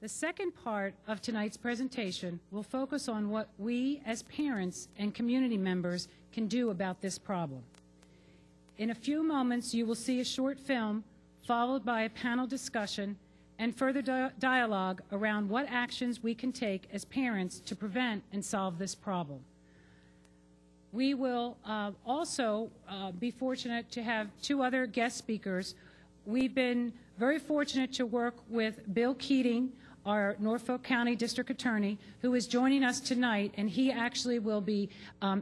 The second part of tonight's presentation will focus on what we as parents and community members can do about this problem. In a few moments, you will see a short film followed by a panel discussion and further dialogue around what actions we can take as parents to prevent and solve this problem. We will also be fortunate to have two other guest speakers. We've been very fortunate to work with Bill Keating, our Norfolk County District Attorney, who is joining us tonight, and he actually will be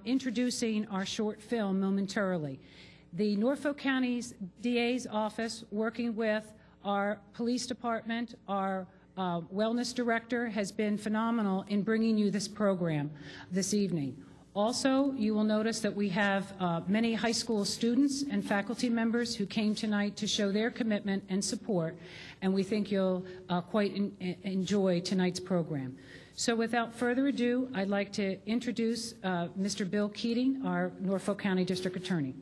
introducing our short film momentarily. The Norfolk County's DA's office, working with our police department, our wellness director, has been phenomenal in bringing you this program this evening. Also, you will notice that we have many high school students and faculty members who came tonight to show their commitment and support, and we think you'll quite enjoy tonight's program. So without further ado, I'd like to introduce Mr. Bill Keating, our Norfolk County District Attorney.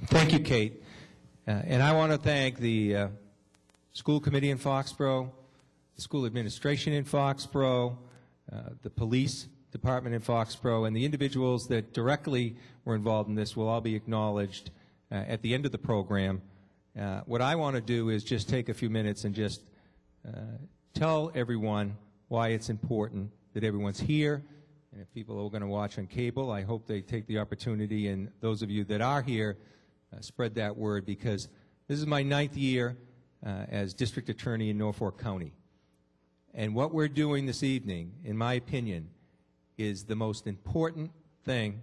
Thank you, Kate. And I want to thank the school committee in Foxborough, the school administration in Foxborough, the police department in Foxborough, and the individuals that directly were involved in this will all be acknowledged at the end of the program. What I want to do is just take a few minutes and just tell everyone why it's important that everyone's here. And if people are going to watch on cable, I hope they take the opportunity, and those of you that are here, spread that word, because this is my 9th year as district attorney in Norfolk County. And what we're doing this evening, in my opinion, is the most important thing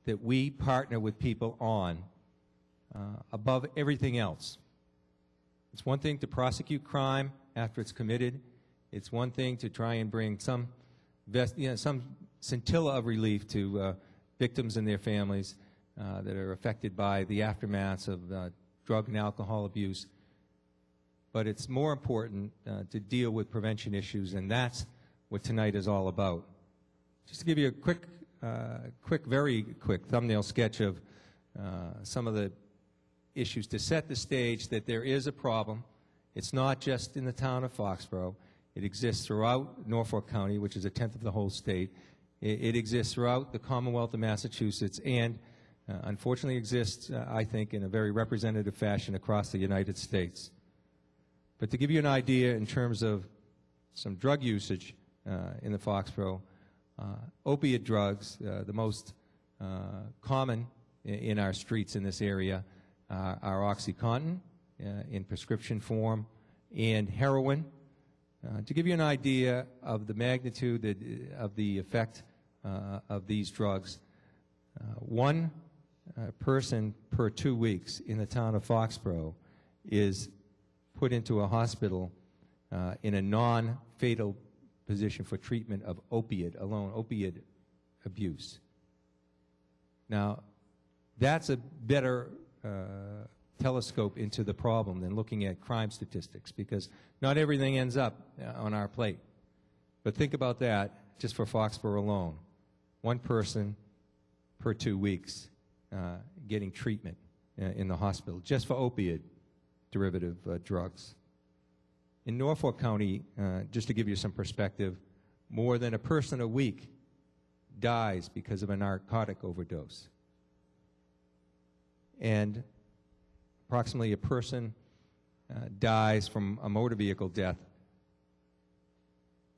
that we partner with people on above everything else. It's one thing to prosecute crime after it's committed. It's one thing to try and bring some scintilla of relief to victims and their families that are affected by the aftermaths of drug and alcohol abuse. But it's more important to deal with prevention issues, and that's what tonight is all about. Just to give you a very quick thumbnail sketch of some of the issues to set the stage that there is a problem. It's not just in the town of Foxborough. It exists throughout Norfolk County, which is a tenth of the whole state. It exists throughout the Commonwealth of Massachusetts, and unfortunately exists, I think, in a very representative fashion across the United States. But to give you an idea in terms of some drug usage in the Foxborough, opiate drugs, the most common in our streets in this area, are OxyContin in prescription form and heroin. To give you an idea of the magnitude of the effect of these drugs, one person per 2 weeks in the town of Foxborough is put into a hospital in a non-fatal position for treatment of opiate abuse. Now, that's a better telescope into the problem than looking at crime statistics, because not everything ends up on our plate. But think about that just for Foxborough alone. One person per 2 weeks getting treatment in the hospital just for opiate derivative drugs. In Norfolk County, just to give you some perspective, more than a person a week dies because of a narcotic overdose. And approximately a person dies from a motor vehicle death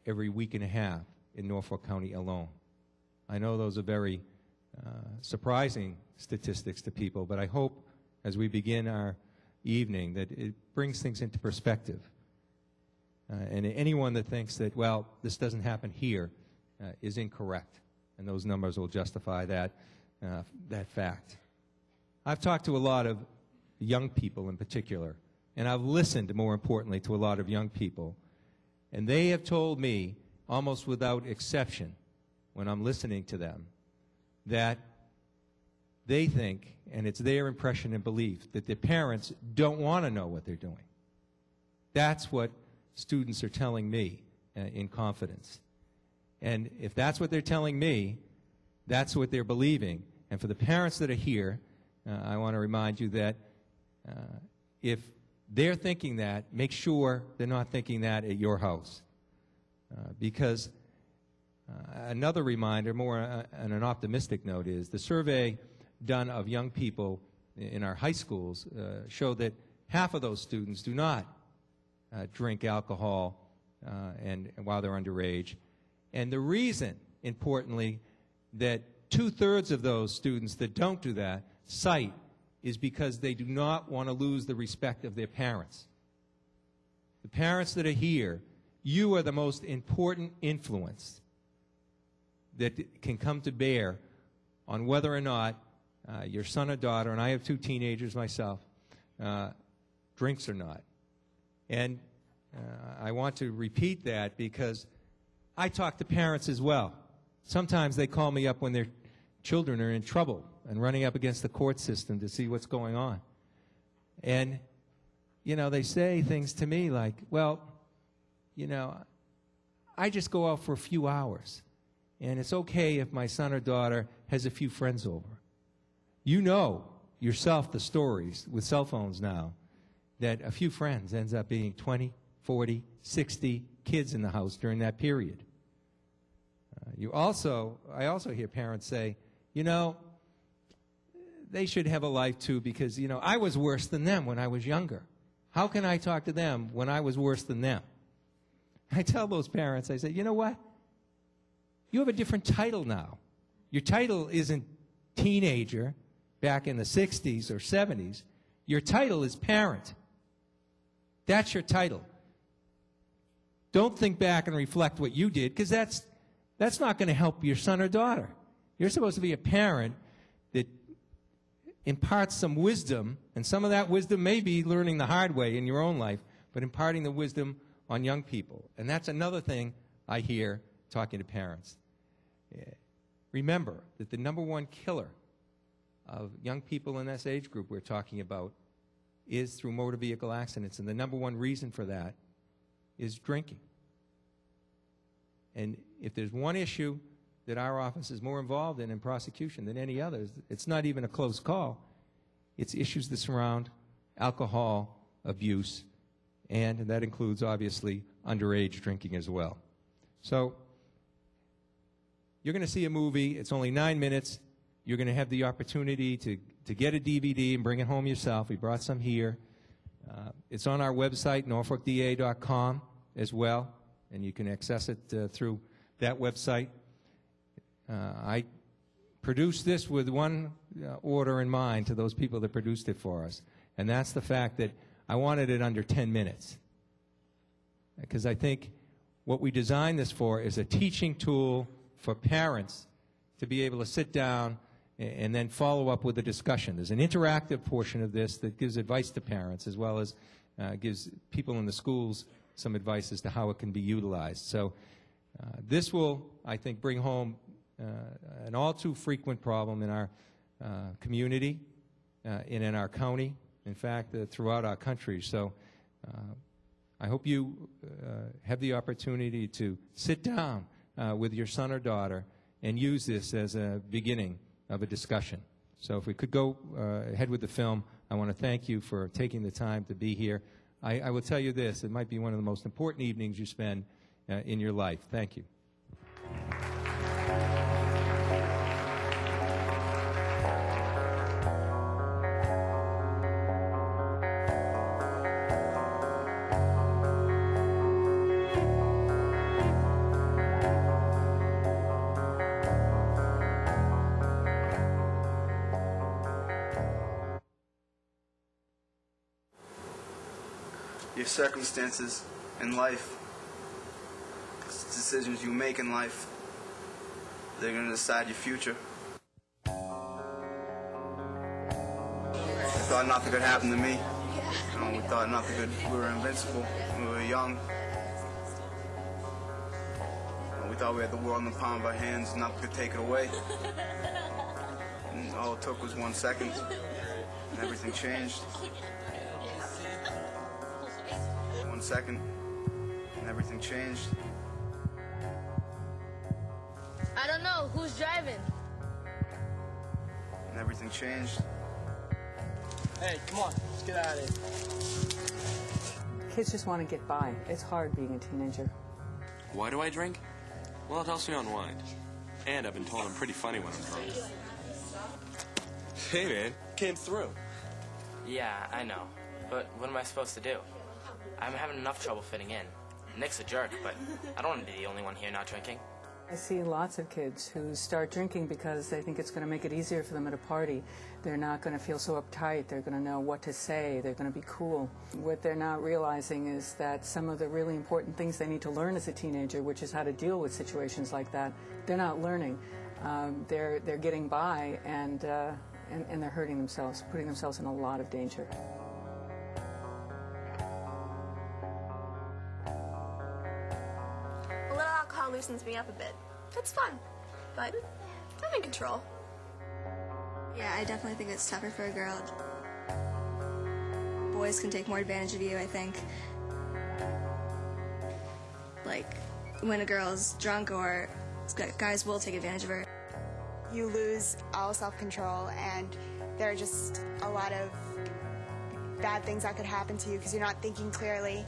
every week and a half in Norfolk County alone. I know those are very surprising statistics to people, but I hope as we begin our evening that it brings things into perspective. And anyone that thinks that, well, this doesn't happen here is incorrect, and those numbers will justify that fact. I've talked to a lot of young people in particular, and I've listened, more importantly, to a lot of young people, and they have told me, almost without exception, when I'm listening to them, that they think, and it's their impression and belief, that their parents don't want to know what they're doing. That's what students are telling me in confidence. And if that's what they're telling me, that's what they're believing, And for the parents that are here, I want to remind you that if they're thinking that, make sure they're not thinking that at your house. Because another reminder, more on an optimistic note, is the survey done of young people in our high schools showed that half of those students do not drink alcohol and while they're underage. And the reason, importantly, that 2/3 of those students that don't do that cite is because they do not want to lose the respect of their parents. The parents that are here, you are the most important influence that can come to bear on whether or not your son or daughter, and I have 2 teenagers myself, drinks or not. And I want to repeat that because I talk to parents as well. Sometimes they call me up when their children are in trouble and running up against the court system to see what's going on. And, you know, they say things to me like, well, you know, I just go out for a few hours, and it's okay if my son or daughter has a few friends over. You know yourself the stories with cell phones now that a few friends ends up being 20, 40, 60 kids in the house during that period. I also hear parents say, you know, they should have a life too because, you know, I was worse than them when I was younger. How can I talk to them when I was worse than them? I tell those parents, I say, you know what? You have a different title now. Your title isn't teenager back in the 60s or 70s. Your title is parent. That's your title. Don't think back and reflect what you did, because that's not going to help your son or daughter. You're supposed to be a parent that imparts some wisdom, and some of that wisdom may be learning the hard way in your own life, but imparting the wisdom on young people. And that's another thing I hear talking to parents. Remember that the #1 killer of young people in this age group we're talking about is through motor vehicle accidents, and the #1 reason for that is drinking. And if there's one issue that our office is more involved in prosecution than any others, it's not even a close call. It's issues that surround alcohol abuse, and that includes, obviously, underage drinking as well. So you're going to see a movie. It's only 9 minutes. You're going to have the opportunity to get a DVD and bring it home yourself. We brought some here. It's on our website, norfolkda.com, as well, and you can access it through that website. I produced this with one order in mind to those people that produced it for us, and that's the fact that I wanted it under 10 minutes. Because I think what we designed this for is a teaching tool for parents to be able to sit down and then follow up with a discussion. There's an interactive portion of this that gives advice to parents, as well as gives people in the schools some advice as to how it can be utilized. So this will, I think, bring home an all too frequent problem in our community and in our county, in fact, throughout our country. So I hope you have the opportunity to sit down with your son or daughter and use this as a beginning of a discussion. So if we could go ahead with the film, I want to thank you for taking the time to be here. I will tell you this, it might be one of the most important evenings you spend in your life. Thank you. Your circumstances in life, decisions you make in life, they're going to decide your future. I thought nothing could happen to me. You know, we thought nothing could, we were invincible when we were young. We thought we had the world in the palm of our hands, nothing could take it away. And all it took was 1 second, and everything changed. 1 second, and everything changed. I don't know. Who's driving? and everything changed. Hey, come on, let's get out of here. Kids just want to get by. It's hard being a teenager. Why do I drink? Well, it helps me unwind. And I've been told I'm pretty funny when I'm drunk. Hey, man, came through. Yeah, I know. But what am I supposed to do? I'm having enough trouble fitting in. Nick's a jerk, but I don't want to be the only one here not drinking. I see lots of kids who start drinking because they think it's going to make it easier for them at a party. They're not going to feel so uptight. They're going to know what to say. They're going to be cool. What they're not realizing is that some of the really important things they need to learn as a teenager, which is how to deal with situations like that, they're not learning. They're getting by, and they're hurting themselves, putting themselves in a lot of danger. A little alcohol loosens me up a bit. It's fun, but I'm in control. Yeah, I definitely think it's tougher for a girl. Boys can take more advantage of you, I think. Like, when a girl's drunk, or guys will take advantage of her. You lose all self-control, and there are just a lot of bad things that could happen to you because you're not thinking clearly.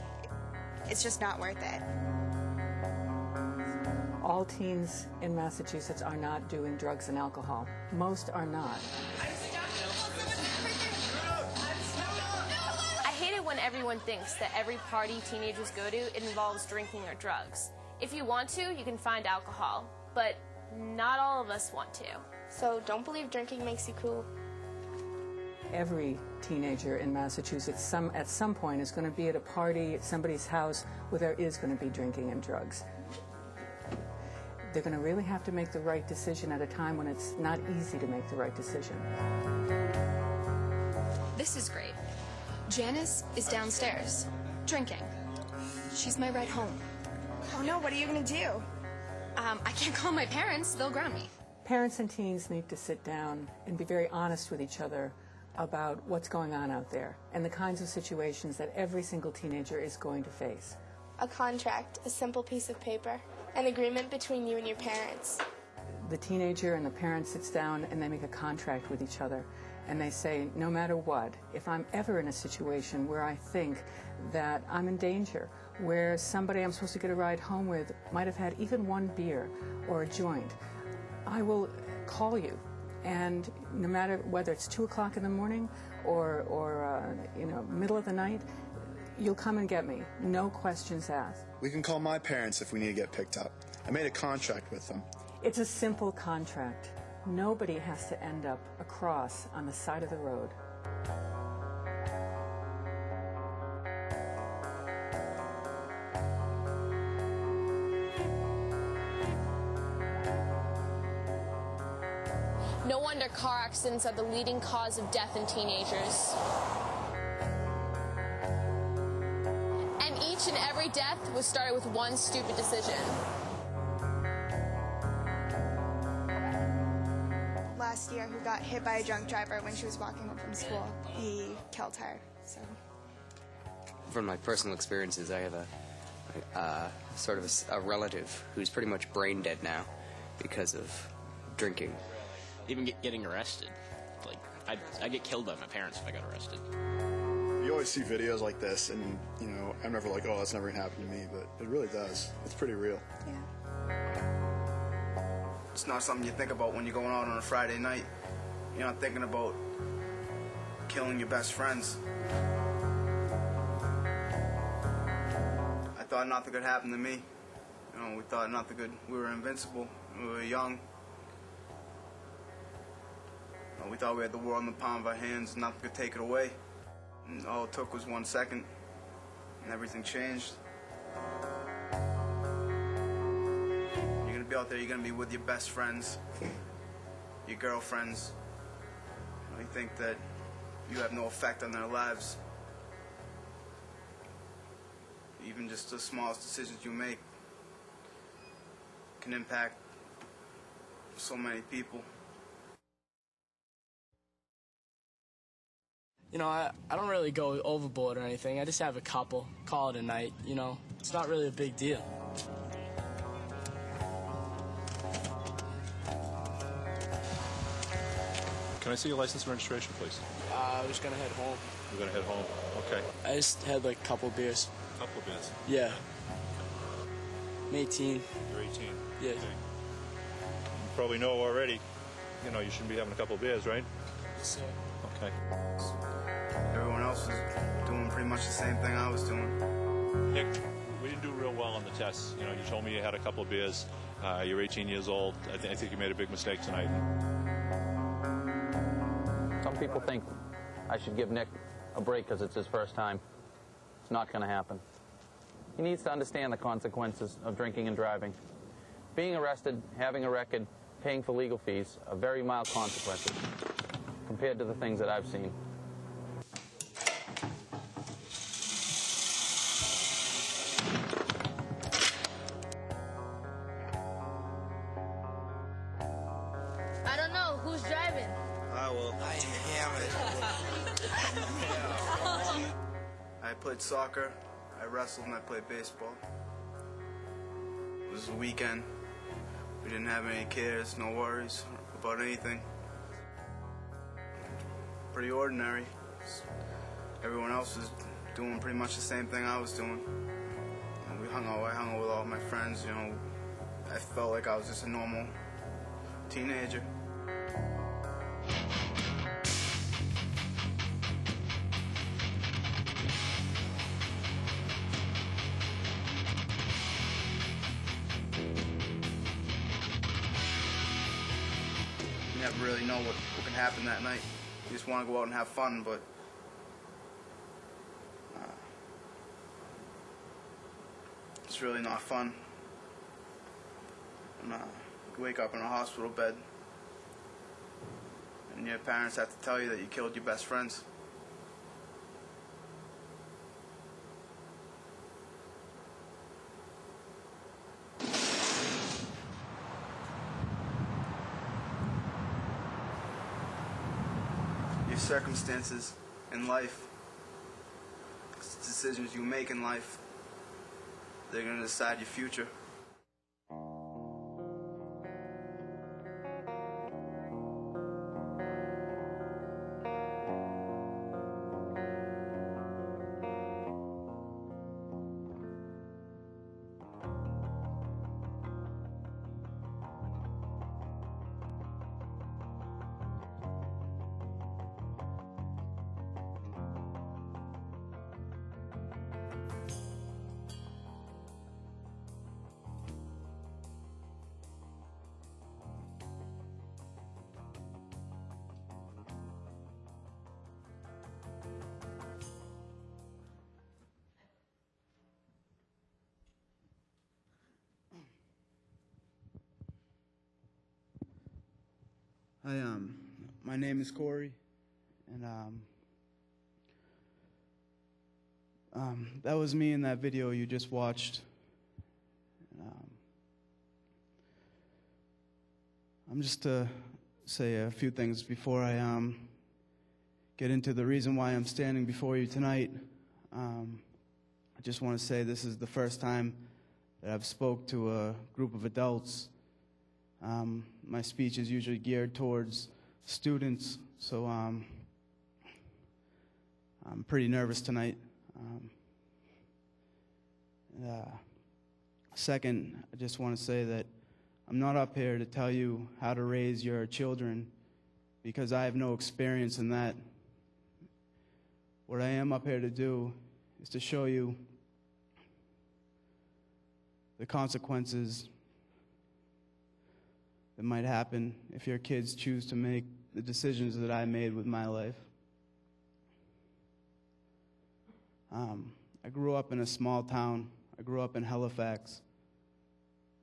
It's just not worth it. All teens in Massachusetts are not doing drugs and alcohol. Most are not. I hate it when everyone thinks that every party teenagers go to, it involves drinking or drugs. If you want to, you can find alcohol, but not all of us want to. So don't believe drinking makes you cool. Every teenager in Massachusetts at some point is going to be at a party at somebody's house where there is going to be drinking and drugs. They're going to really have to make the right decision at a time when it's not easy to make the right decision. This is great. Janice is downstairs, drinking. She's my ride home. Oh no, what are you going to do? I can't call my parents, they'll ground me. Parents and teens need to sit down and be very honest with each other about what's going on out there and the kinds of situations that every single teenager is going to face. A contract, a simple piece of paper, an agreement between you and your parents. The teenager and the parent sits down and they make a contract with each other, and they say, no matter what, if I'm ever in a situation where I think that I'm in danger, where somebody I'm supposed to get a ride home with might have had even one beer or a joint, I will call you. And no matter whether it's 2 o'clock in the morning or middle of the night, you'll come and get me. No questions asked. We can call my parents if we need to get picked up. I made a contract with them. It's a simple contract. Nobody has to end up across on the side of the road. No wonder car accidents are the leading cause of death in teenagers. And each and every death was started with one stupid decision. Last year, who got hit by a drunk driver when she was walking home from school. He killed her, so. From my personal experiences, I have a relative who's pretty much brain dead now because of drinking. Even getting arrested. Like, I'd get killed by my parents if I got arrested. You always see videos like this, and, I'm never like, oh, that's never gonna happen to me, but it really does. It's pretty real. Yeah. It's not something you think about when you're going out on a Friday night. You're not thinking about killing your best friends. I thought nothing could happen to me. We thought nothing could. We were invincible. We were young. We thought we had the world in the palm of our hands. Nothing could take it away. And all it took was 1 second, and everything changed. You're gonna be out there. You're gonna be with your best friends, your girlfriends. You think that you have no effect on their lives. Even just the smallest decisions you make can impact so many people. I don't really go overboard or anything. I just have a couple, call it a night, It's not really a big deal. Can I see your license and registration, please? I was gonna head home. You're going to head home? Okay. I just had like a couple beers. Couple of beers? Yeah. I'm 18. You're 18? Yeah. Okay. You probably know already, you know, you shouldn't be having a couple of beers, right? Yes, sir. Okay. Everyone else was doing pretty much the same thing I was doing. Nick, we didn't do real well on the tests. You know, you told me you had a couple of beers. You're 18 years old. I think you made a big mistake tonight. Some people think I should give Nick a break because it's his first time. It's not going to happen. He needs to understand the consequences of drinking and driving. Being arrested, having a record, paying for legal fees are very mild consequences compared to the things that I've seen. I don't know. Who's driving? I will. Damn it. I played soccer, I wrestled, and I played baseball. It was a weekend. We didn't have any cares, no worries about anything. Pretty ordinary. Everyone else was doing pretty much the same thing I was doing. And I hung out with all my friends, you know. I felt like I was just a normal teenager. You never really know what can happen that night. You just want to go out and have fun, but it's really not fun. And, you wake up in a hospital bed, and your parents have to tell you that you killed your best friends. Your circumstances in life, decisions you make in life, they're going to decide your future. Hi, my name is Corey, and that was me in that video you just watched. I'm just to say a few things before I get into the reason why I'm standing before you tonight. I just want to say this is the first time that I've spoke to a group of adults. My speech is usually geared towards students, so I'm pretty nervous tonight. Second, I just want to say that I'm not up here to tell you how to raise your children because I have no experience in that. What I am up here to do is to show you the consequences that might happen if your kids choose to make the decisions that I made with my life. I grew up in a small town. I grew up in Halifax.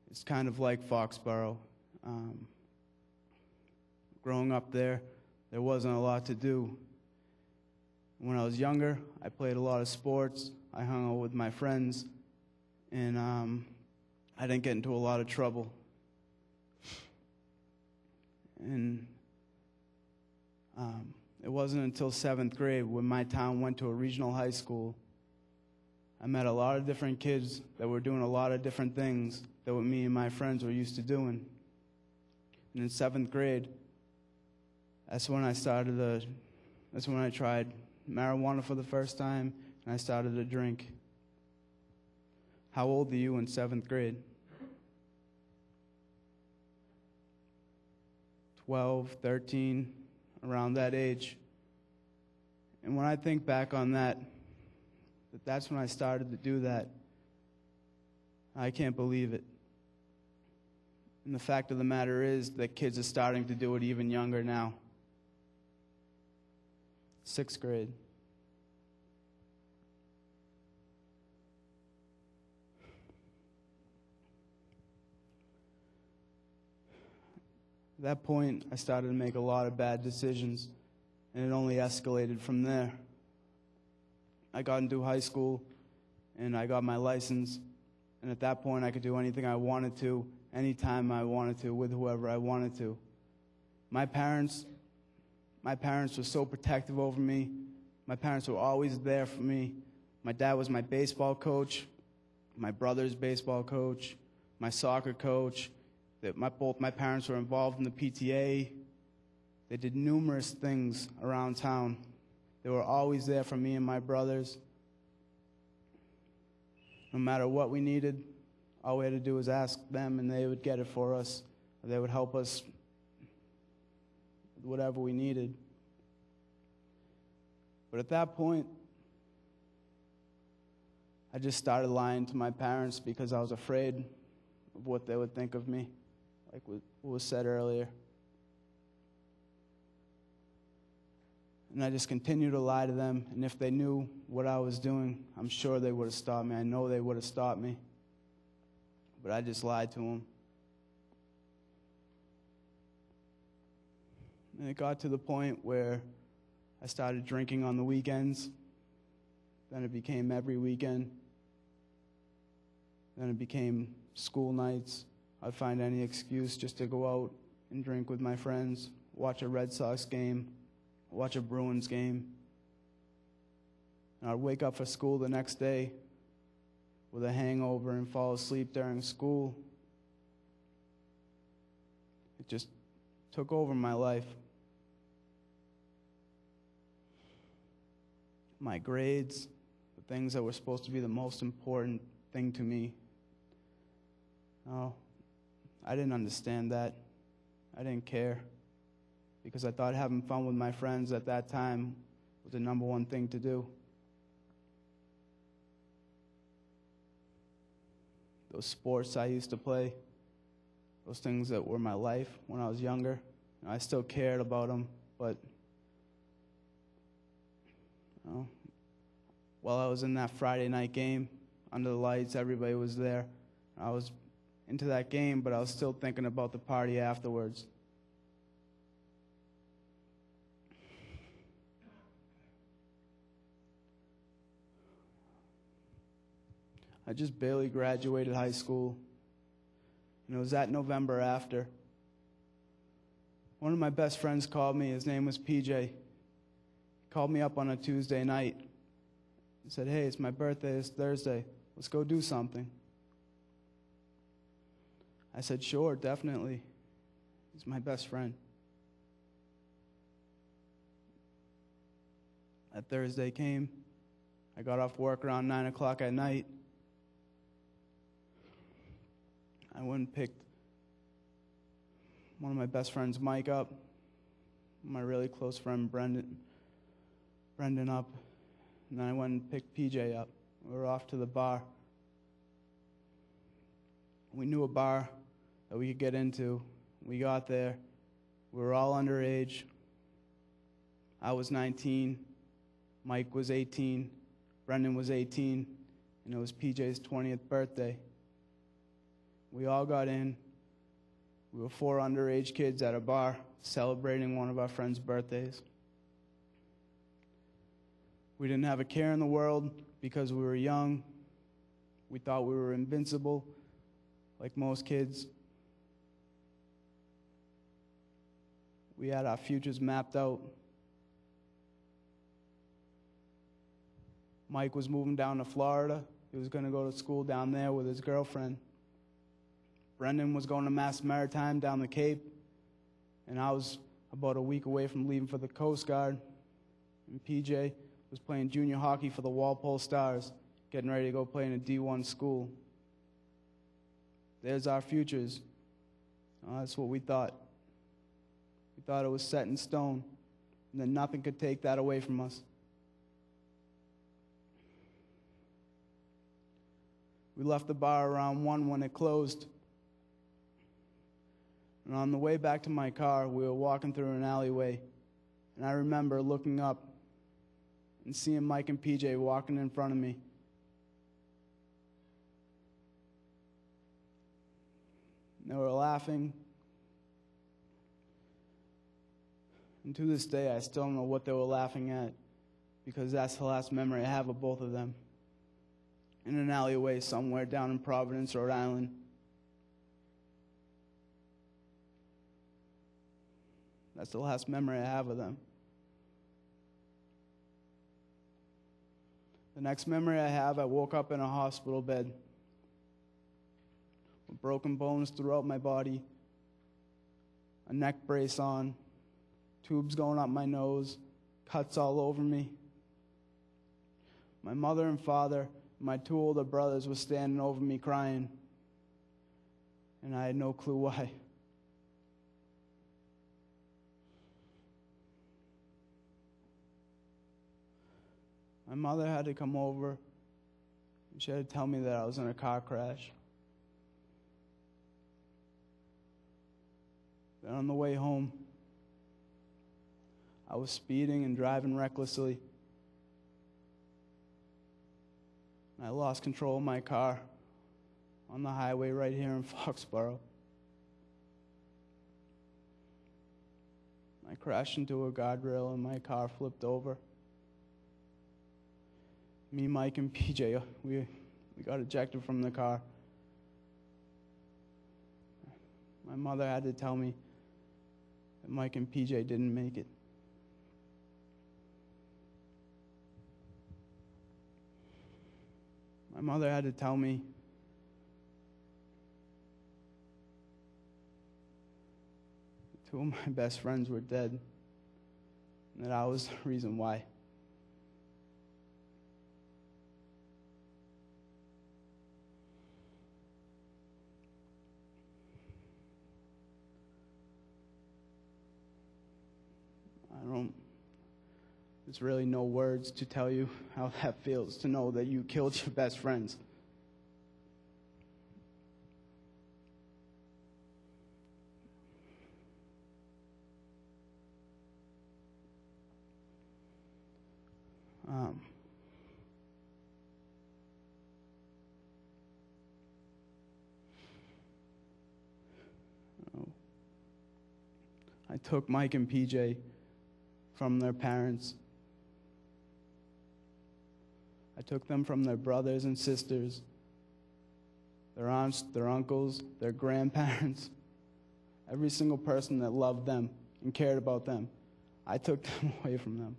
It's kind of like Foxborough. Growing up there wasn't a lot to do. When I was younger, I played a lot of sports. I hung out with my friends, and I didn't get into a lot of trouble. And it wasn't until 7th grade when my town went to a regional high school. I met a lot of different kids that were doing a lot of different things that what me and my friends were used to doing. And in 7th grade, That's when I tried marijuana for the first time, and I started to drink. How old are you in 7th grade? 12, 13, around that age. And when I think back on that's when I started to do that, I can't believe it. And the fact of the matter is that kids are starting to do it even younger now. 6th grade. At that point, I started to make a lot of bad decisions, and it only escalated from there. I got into high school, and I got my license, and at that point, I could do anything I wanted to, anytime I wanted to, with whoever I wanted to. My parents were so protective over me. My parents were always there for me. My dad was my baseball coach, my brother's baseball coach, my soccer coach. Both my parents were involved in the PTA. They did numerous things around town. They were always there for me and my brothers. No matter what we needed, all we had to do was ask them, and they would get it for us. Or they would help us with whatever we needed. But at that point, I just started lying to my parents because I was afraid of what they would think of me, like what was said earlier. And I just continued to lie to them, and if they knew what I was doing, I'm sure they would have stopped me. I know they would have stopped me. But I just lied to them. And it got to the point where I started drinking on the weekends. Then it became every weekend. Then it became school nights. I'd find any excuse just to go out and drink with my friends, watch a Red Sox game, watch a Bruins game. And I'd wake up for school the next day with a hangover and fall asleep during school. It just took over my life. My grades, the things that were supposed to be the most important thing to me. Oh, I didn't understand that. I didn't care, because I thought having fun with my friends at that time was the number one thing to do. Those sports I used to play, those things that were my life when I was younger, I still cared about them, but while I was in that Friday night game, under the lights, everybody was there. I was into that game, but I was still thinking about the party afterwards. I just barely graduated high school, and it was that November after. One of my best friends called me. His name was PJ. He called me up on a Tuesday night. He said, "Hey, it's my birthday. It's Thursday. Let's go do something." I said, "Sure, definitely." He's my best friend. That Thursday came. I got off work around 9 o'clock at night. I went and picked one of my best friends, Mike, up, my really close friend, Brendan up, and then I went and picked PJ up. We were off to the bar. We knew a bar that we could get into. We got there. We were all underage. I was 19. Mike was 18. Brendan was 18. And it was PJ's 20th birthday. We all got in. We were 4 underage kids at a bar celebrating one of our friends' birthdays. We didn't have a care in the world because we were young. We thought we were invincible, like most kids. We had our futures mapped out. Mike was moving down to Florida. He was going to go to school down there with his girlfriend. Brendan was going to Mass Maritime down the Cape, and I was about a week away from leaving for the Coast Guard, and PJ was playing junior hockey for the Walpole Stars, getting ready to go play in a D1 school. There's our futures. That's what we thought. We thought it was set in stone, and that nothing could take that away from us. We left the bar around 1 when it closed. And on the way back to my car, we were walking through an alleyway, and I remember looking up and seeing Mike and PJ walking in front of me. They were laughing. And to this day, I still don't know what they were laughing at, because that's the last memory I have of both of them. In an alleyway somewhere down in Providence, Rhode Island. That's the last memory I have of them. The next memory I have, I woke up in a hospital bed with broken bones throughout my body, a neck brace on, tubes going up my nose, cuts all over me. My mother and father and my 2 older brothers were standing over me crying, and I had no clue why. My mother had to come over, and she had to tell me that I was in a car crash. Then on the way home, I was speeding and driving recklessly. I lost control of my car on the highway right here in Foxborough. I crashed into a guardrail and my car flipped over. Me, Mike, and PJ, we got ejected from the car. My mother had to tell me that Mike and PJ didn't make it. My mother had to tell me that 2 of my best friends were dead, and that I was the reason why. There's really no words to tell you how that feels, to know that you killed your best friends. I took Mike and PJ from their parents. I took them from their brothers and sisters, their aunts, their uncles, their grandparents, every single person that loved them and cared about them. I took them away from them.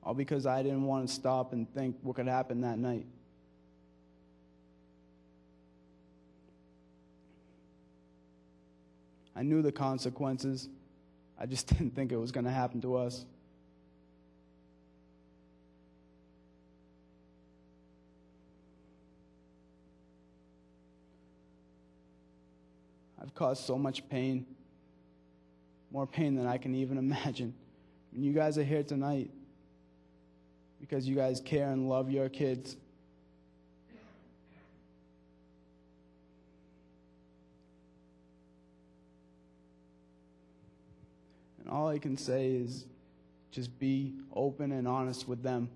All because I didn't want to stop and think what could happen that night. I knew the consequences. I just didn't think it was going to happen to us. I've caused so much pain, more pain than I can even imagine. And you guys are here tonight because you guys care and love your kids. And all I can say is just be open and honest with them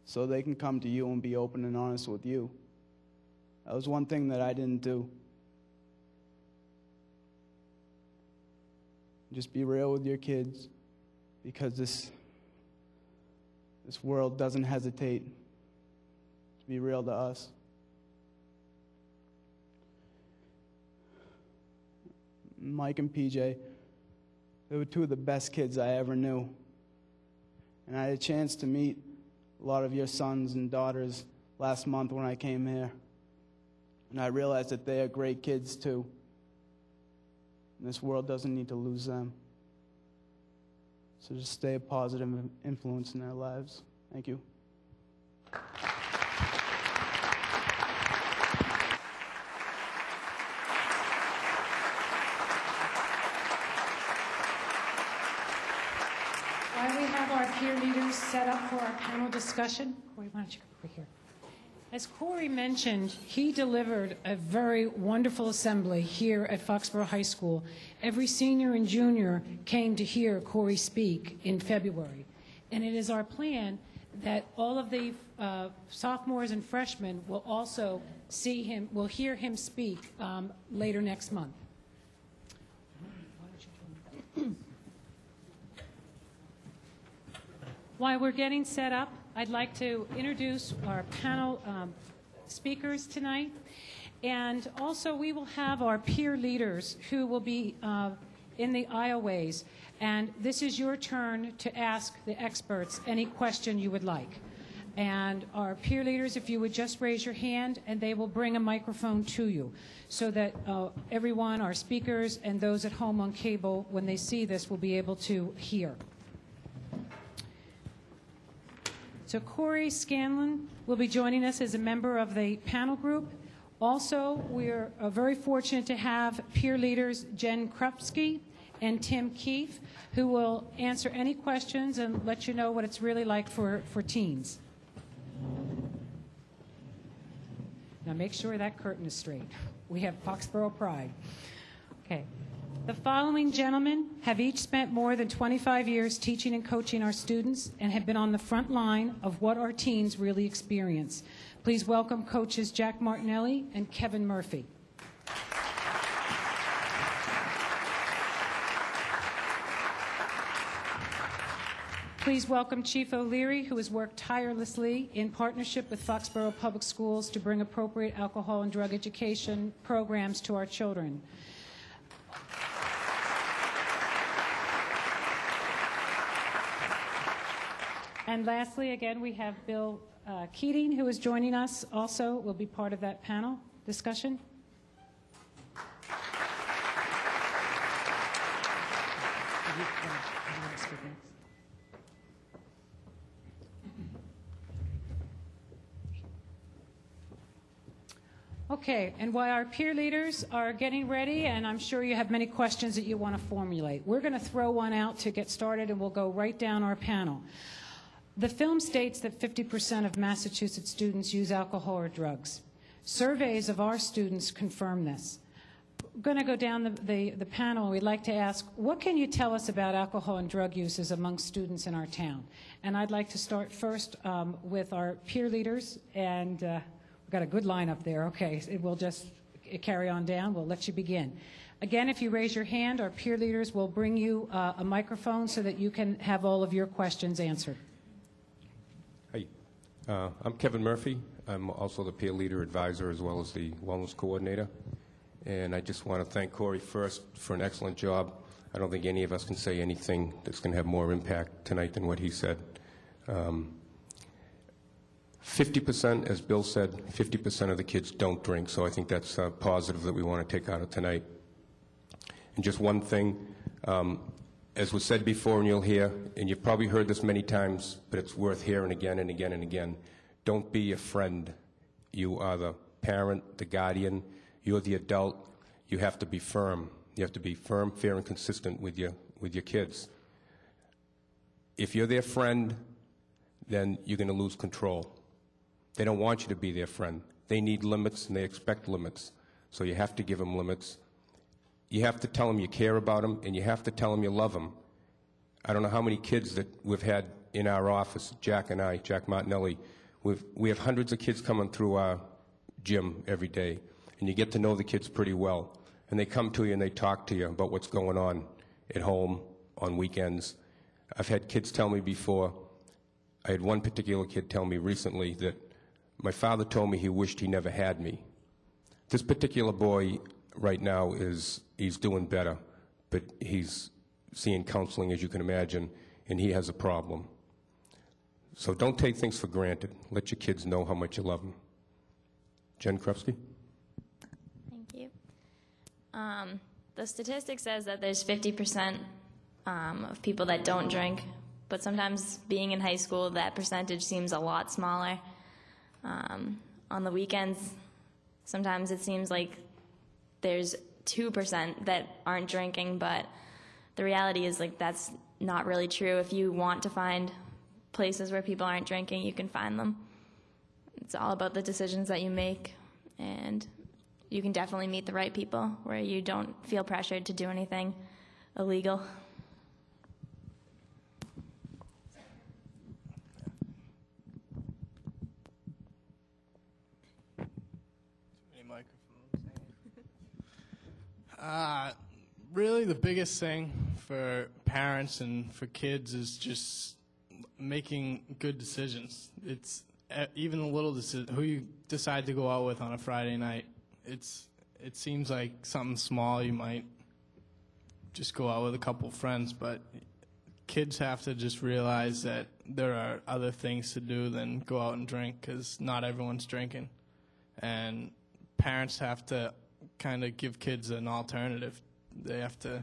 so they can come to you and be open and honest with you. That was one thing that I didn't do. Just be real with your kids, because this world doesn't hesitate to be real to us. Mike and PJ, they were 2 of the best kids I ever knew. And I had a chance to meet a lot of your sons and daughters last month when I came here. And I realized that they are great kids too. And this world doesn't need to lose them. So just stay a positive influence in their lives. Thank you. While we have our peer leaders set up for our panel discussion, Corey, why don't you come over here? As Corey mentioned, he delivered a very wonderful assembly here at Foxborough High School. Every senior and junior came to hear Corey speak in February. And it is our plan that all of the sophomores and freshmen will also see him, will hear him speak later next month. While we're getting set up, I'd like to introduce our panel speakers tonight. And also, we will have our peer leaders who will be in the aisleways. And this is your turn to ask the experts any question you would like. And our peer leaders, if you would just raise your hand, and they will bring a microphone to you so that everyone, our speakers, and those at home on cable, when they see this, will be able to hear. So Corey Scanlon will be joining us as a member of the panel group. Also, we're very fortunate to have peer leaders Jen Krupski and Tim Keefe, who will answer any questions and let you know what it's really like for teens. Now make sure that curtain is straight. We have Foxborough pride. Okay. The following gentlemen have each spent more than 25 years teaching and coaching our students and have been on the front line of what our teens really experience. Please welcome coaches Jack Martinelli and Kevin Murphy. Please welcome Chief O'Leary, who has worked tirelessly in partnership with Foxborough Public Schools to bring appropriate alcohol and drug education programs to our children. And lastly, again, we have Bill Keating, who is joining us also, will be part of that panel discussion. Okay, and while our peer leaders are getting ready, and I'm sure you have many questions that you want to formulate, we're going to throw one out to get started, and we'll go right down our panel. The film states that 50% of Massachusetts students use alcohol or drugs. Surveys of our students confirm this. We're going to go down the panel. We'd like to ask, what can you tell us about alcohol and drug uses among students in our town? And I'd like to start first with our peer leaders, and we've got a good lineup there. Okay, we'll just carry on down. We'll let you begin. Again, if you raise your hand, our peer leaders will bring you a microphone so that you can have all of your questions answered. Hi, I'm Kevin Murphy. I'm also the peer leader advisor as well as the wellness coordinator. And I just want to thank Corey first for an excellent job. I don't think any of us can say anything that's going to have more impact tonight than what he said. 50%, as Bill said, 50% of the kids don't drink, so I think that's positive that we want to take out of tonight. And just one thing, as was said before, and you'll hear, and you've probably heard this many times, but it's worth hearing again and again and again. Don't be a friend. You are the parent, the guardian. You're the adult. You have to be firm. You have to be firm, fair, and consistent with your kids. If you're their friend, then you're going to lose control. They don't want you to be their friend. They need limits, and they expect limits. So you have to give them limits. You have to tell them you care about them, and you have to tell them you love them. I don't know how many kids that we've had in our office, Jack and I, Jack Martinelli. We have hundreds of kids coming through our gym every day, and you get to know the kids pretty well. And they come to you and they talk to you about what's going on at home, on weekends. I've had kids tell me before. I had one particular kid tell me recently that my father told me he wished he never had me. This particular boy right now he's doing better, but he's seeing counseling, as you can imagine, and he has a problem. So don't take things for granted. Let your kids know how much you love them. Jen Krupski? Thank you. The statistic says that there's 50% of people that don't drink, but sometimes being in high school, that percentage seems a lot smaller. On the weekends, sometimes it seems like there's 2% that aren't drinking, but the reality is like that's not really true. If you want to find places where people aren't drinking, you can find them. It's all about the decisions that you make, and you can definitely meet the right people where you don't feel pressured to do anything illegal. Really, the biggest thing for parents and for kids is just making good decisions. It's even a little decision, who you decide to go out with on a Friday night. It seems like something small. You might just go out with a couple friends, but kids have to just realize that there are other things to do than go out and drink, because not everyone's drinking. And parents have to kind of give kids an alternative. They have to,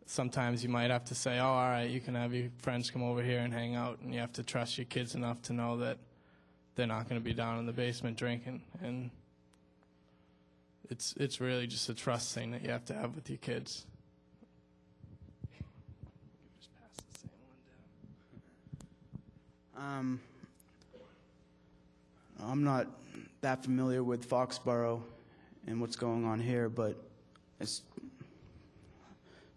sometimes you might have to say, oh, all right, you can have your friends come over here and hang out, and you have to trust your kids enough to know that they're not going to be down in the basement drinking. And it's really just a trust thing that you have to have with your kids. Just pass the same one down. I'm not that familiar with Foxborough and what's going on here, but it's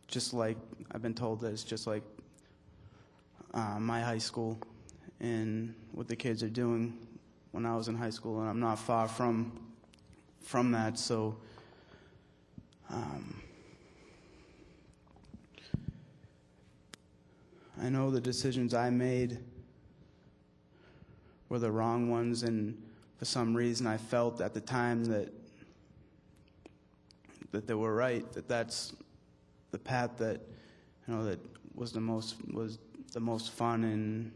just like, I've been told that it's just like my high school and what the kids are doing when I was in high school, and I'm not far from that, so I know the decisions I made were the wrong ones, and for some reason I felt at the time that they were right, that's the path that, you know, that was the most fun and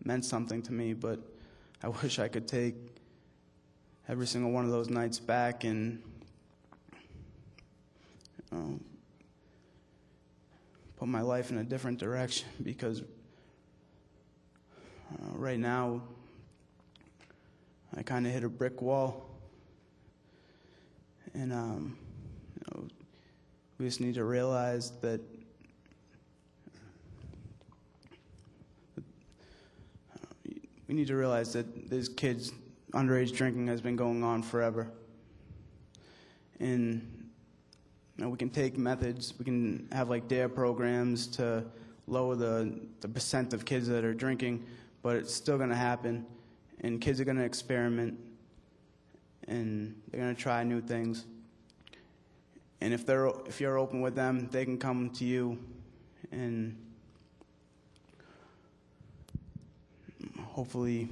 meant something to me. But I wish I could take every single one of those nights back and, you know, put my life in a different direction, because right now I kind of hit a brick wall, and you know, we just need to realize that these kids, underage drinking has been going on forever, and you know, we can take methods. We can have like DARE programs to lower the percent of kids that are drinking, but it's still going to happen, and kids are going to experiment, and they're going to try new things. And if you're open with them, they can come to you, and hopefully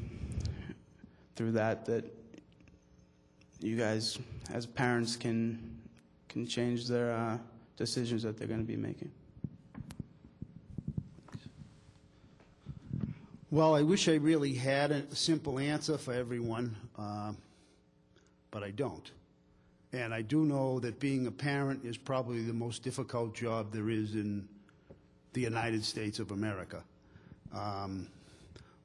through that you guys as parents can change their decisions that they're going to be making. Well, I wish I really had a simple answer for everyone, but I don't. And I do know that being a parent is probably the most difficult job there is in the United States of America.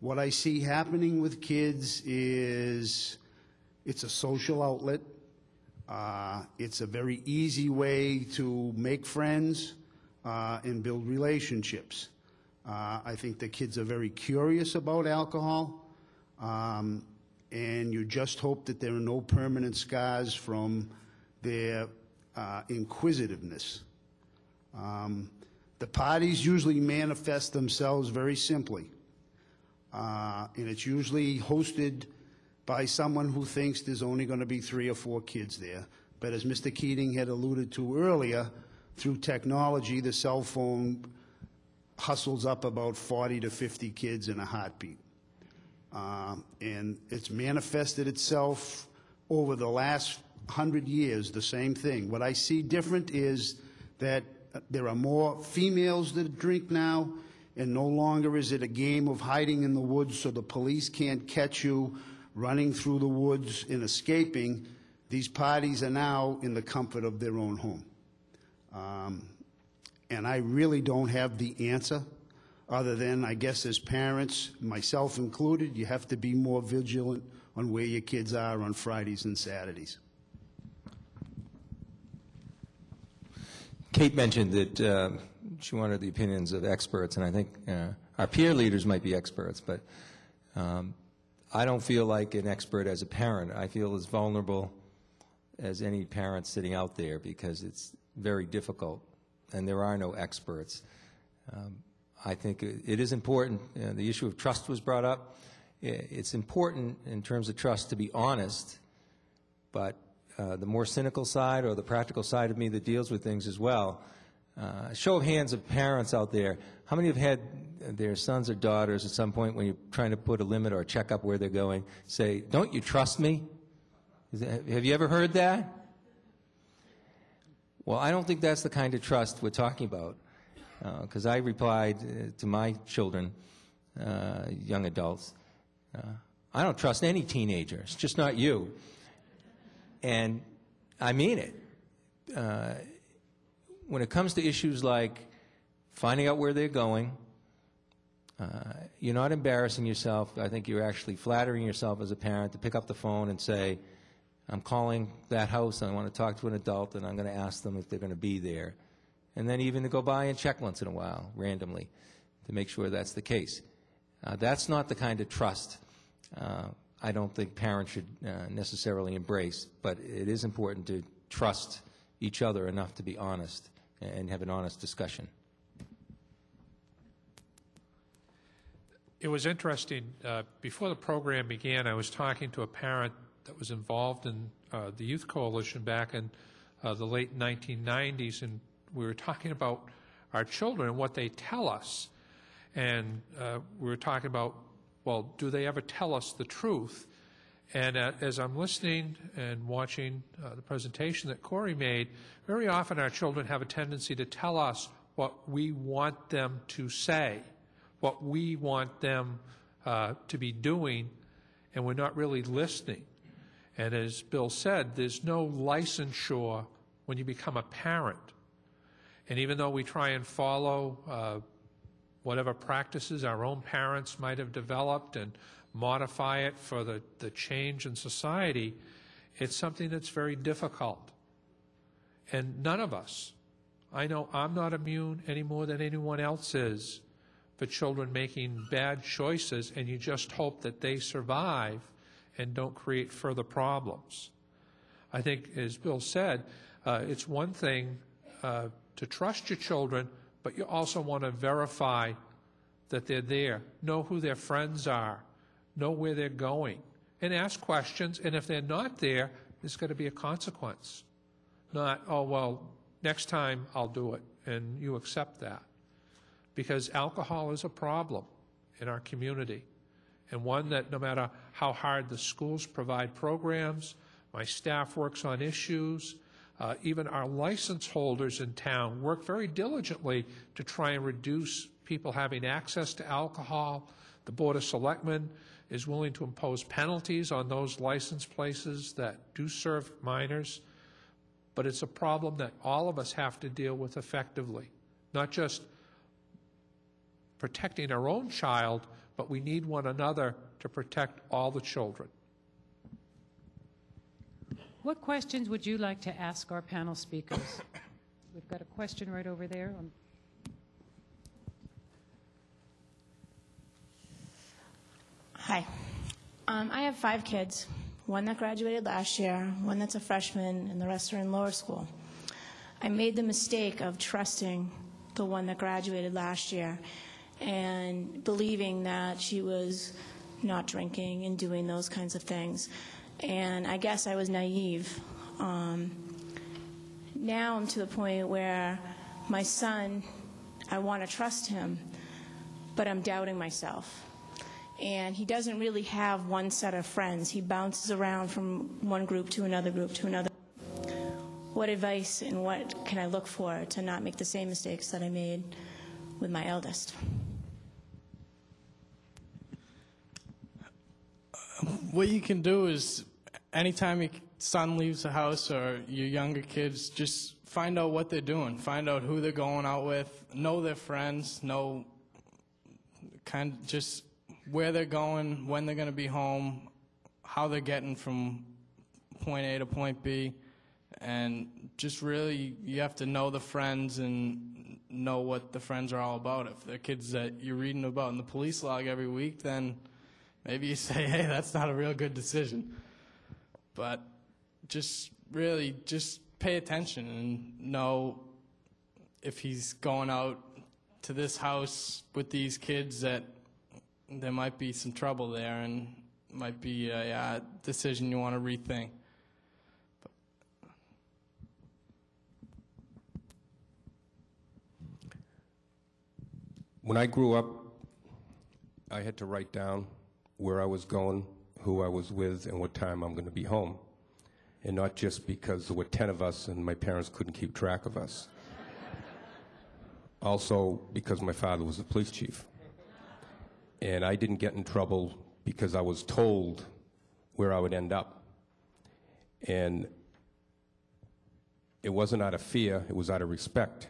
What I see happening with kids is it's a social outlet. It's a very easy way to make friends and build relationships. I think the kids are very curious about alcohol, and you just hope that there are no permanent scars from their inquisitiveness. The parties usually manifest themselves very simply, and it's usually hosted by someone who thinks there's only going to be 3 or 4 kids there. But as Mr. Keating had alluded to earlier, through technology, the cell phone hustles up about 40 to 50 kids in a heartbeat. And it's manifested itself over the last 100 years, the same thing. What I see different is that there are more females that drink now, and no longer is it a game of hiding in the woods so the police can't catch you running through the woods and escaping. These parties are now in the comfort of their own home. And I really don't have the answer, other than, I guess, as parents, myself included, you have to be more vigilant on where your kids are on Fridays and Saturdays. Kate mentioned that she wanted the opinions of experts, and I think our peer leaders might be experts, but I don't feel like an expert as a parent. I feel as vulnerable as any parent sitting out there because it's very difficult, and there are no experts. I think it is important. The issue of trust was brought up. It's important in terms of trust to be honest, but the more cynical side or the practical side of me that deals with things as well. Show of hands of parents out there, how many have had their sons or daughters at some point when you're trying to put a limit or check up where they're going, say, "Don't you trust me?" Have you ever heard that? Well, I don't think that's the kind of trust we're talking about, because I replied to my children, young adults, I don't trust any teenager. It's just not you. And I mean it. When it comes to issues like finding out where they're going, you're not embarrassing yourself. I think you're actually flattering yourself as a parent to pick up the phone and say, I'm calling that house and I want to talk to an adult and I'm going to ask them if they're going to be there. And then even to go by and check once in a while, randomly, to make sure that's the case. That's not the kind of trust I don't think parents should necessarily embrace, but it is important to trust each other enough to be honest and have an honest discussion. It was interesting. Before the program began, I was talking to a parent that was involved in the Youth Coalition back in the late 1990s, and we were talking about our children and what they tell us. And we were talking about, well, do they ever tell us the truth? And as I'm listening and watching the presentation that Corey made, very often our children have a tendency to tell us what we want them to say, what we want them to be doing, and we're not really listening. And as Bill said, there's no licensure when you become a parent. And even though we try and follow whatever practices our own parents might have developed and modify it for the change in society, it's something that's very difficult. And none of us, I know I'm not immune any more than anyone else is, for children making bad choices, and you just hope that they survive and don't create further problems. I think, as Bill said, it's one thing to trust your children, but you also want to verify that they're there, know who their friends are, know where they're going, and ask questions. And if they're not there, there's got to be a consequence. Not, oh, well, next time I'll do it, and you accept that. Because alcohol is a problem in our community, and one that no matter how hard the schools provide programs, my staff works on issues, even our license holders in town work very diligently to try and reduce people having access to alcohol. The Board of Selectmen is willing to impose penalties on those licensed places that do serve minors. But it's a problem that all of us have to deal with effectively, not just protecting our own child, but we need one another to protect all the children. What questions would you like to ask our panel speakers? We've got a question right over there. Hi. I have 5 kids, one that graduated last year, one that's a freshman, and the rest are in lower school. I made the mistake of trusting the one that graduated last year and believing that she was not drinking and doing those kinds of things. And I guess I was naive. Now I'm to the point where my son, I want to trust him, but I'm doubting myself. And he doesn't really have one set of friends. He bounces around from one group to another group to another. What advice and what can I look for to not make the same mistakes that I made with my eldest? What you can do is, anytime your son leaves the house or your younger kids, just find out what they're doing, find out who they're going out with, know their friends, know just where they're going, when they're going to be home, how they're getting from point A to point B, and just really you have to know the friends and know what the friends are all about. If they're kids that you're reading about in the police log every week, then maybe you say, hey, that's not a real good decision. But just really just pay attention and know if he's going out to this house with these kids that there might be some trouble there and might be a decision you want to rethink. When I grew up, I had to write down where I was going, who I was with, and what time I'm going to be home. And not just because there were 10 of us and my parents couldn't keep track of us. Also because my father was the police chief. And I didn't get in trouble because I was told where I would end up. And it wasn't out of fear, it was out of respect.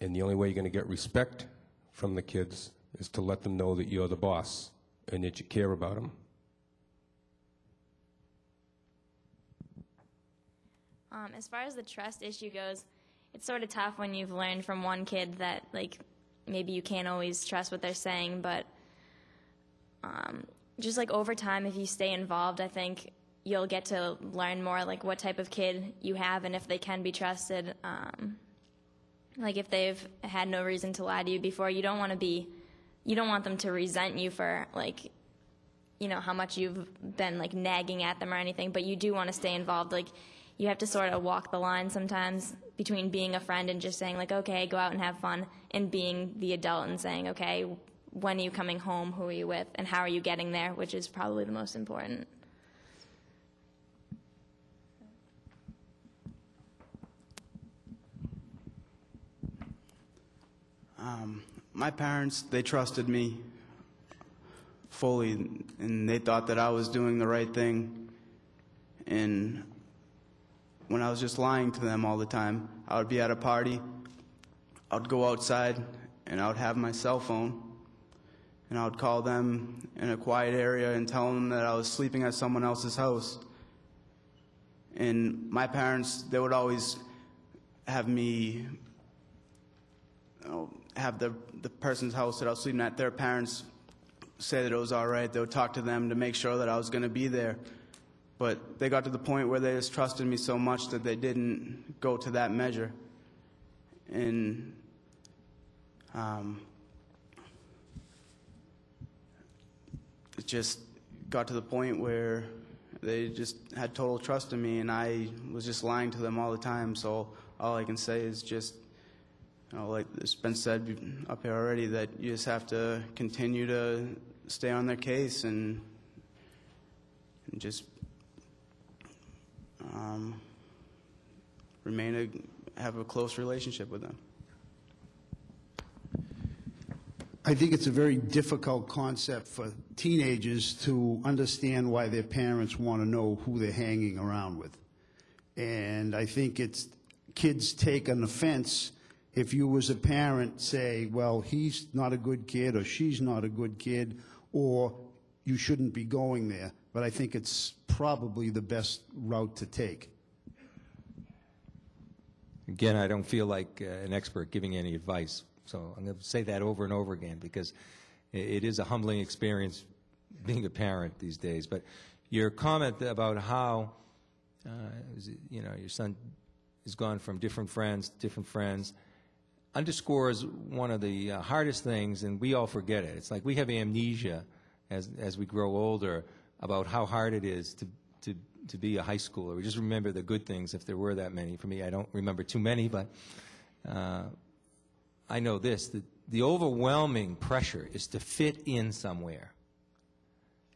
And the only way you're going to get respect from the kids is to let them know that you're the boss and that you care about them. As far as the trust issue goes, it's sort of tough when you've learned from one kid that, like, maybe you can't always trust what they're saying, but just, like, over time, if you stay involved, I think you'll get to learn more, like, what type of kid you have and if they can be trusted. Like, if they've had no reason to lie to you before, you don't want them to resent you for, like, you know, how much you've been, like, nagging at them or anything, but you do want to stay involved. Like, you have to sort of walk the line sometimes between being a friend and just saying, like, okay, go out and have fun, and being the adult and saying, okay, when are you coming home, who are you with, and how are you getting there, which is probably the most important. My parents, they trusted me fully, and they thought that I was doing the right thing. And when I was just lying to them all the time, I would be at a party, I would go outside, and I would have my cell phone, and I would call them in a quiet area and tell them that I was sleeping at someone else's house. And my parents, they would always have me, have the person's house that I was sleeping at, their parents say that it was all right. They would talk to them to make sure that I was going to be there. But they got to the point where they just trusted me so much that they didn't go to that measure. And it just got to the point where they just had total trust in me, and I was just lying to them all the time. So all I can say is just, like it's been said up here already, that you just have to continue to stay on their case and just have a close relationship with them. I think it's a very difficult concept for teenagers to understand why their parents want to know who they're hanging around with. And I think kids take an offense if you as a parent say, well, he's not a good kid or she's not a good kid, or you shouldn't be going there. But I think it's probably the best route to take. Again, I don't feel like an expert giving any advice, so I'm going to say that over and over again because it is a humbling experience being a parent these days. But your comment about how, your son has gone from different friends to different friends underscores one of the hardest things, and we all forget it. It's like we have amnesia as we grow older about how hard it is to be a high schooler. We just remember the good things, if there were that many. For me, I don't remember too many, but I know this, that the overwhelming pressure is to fit in somewhere.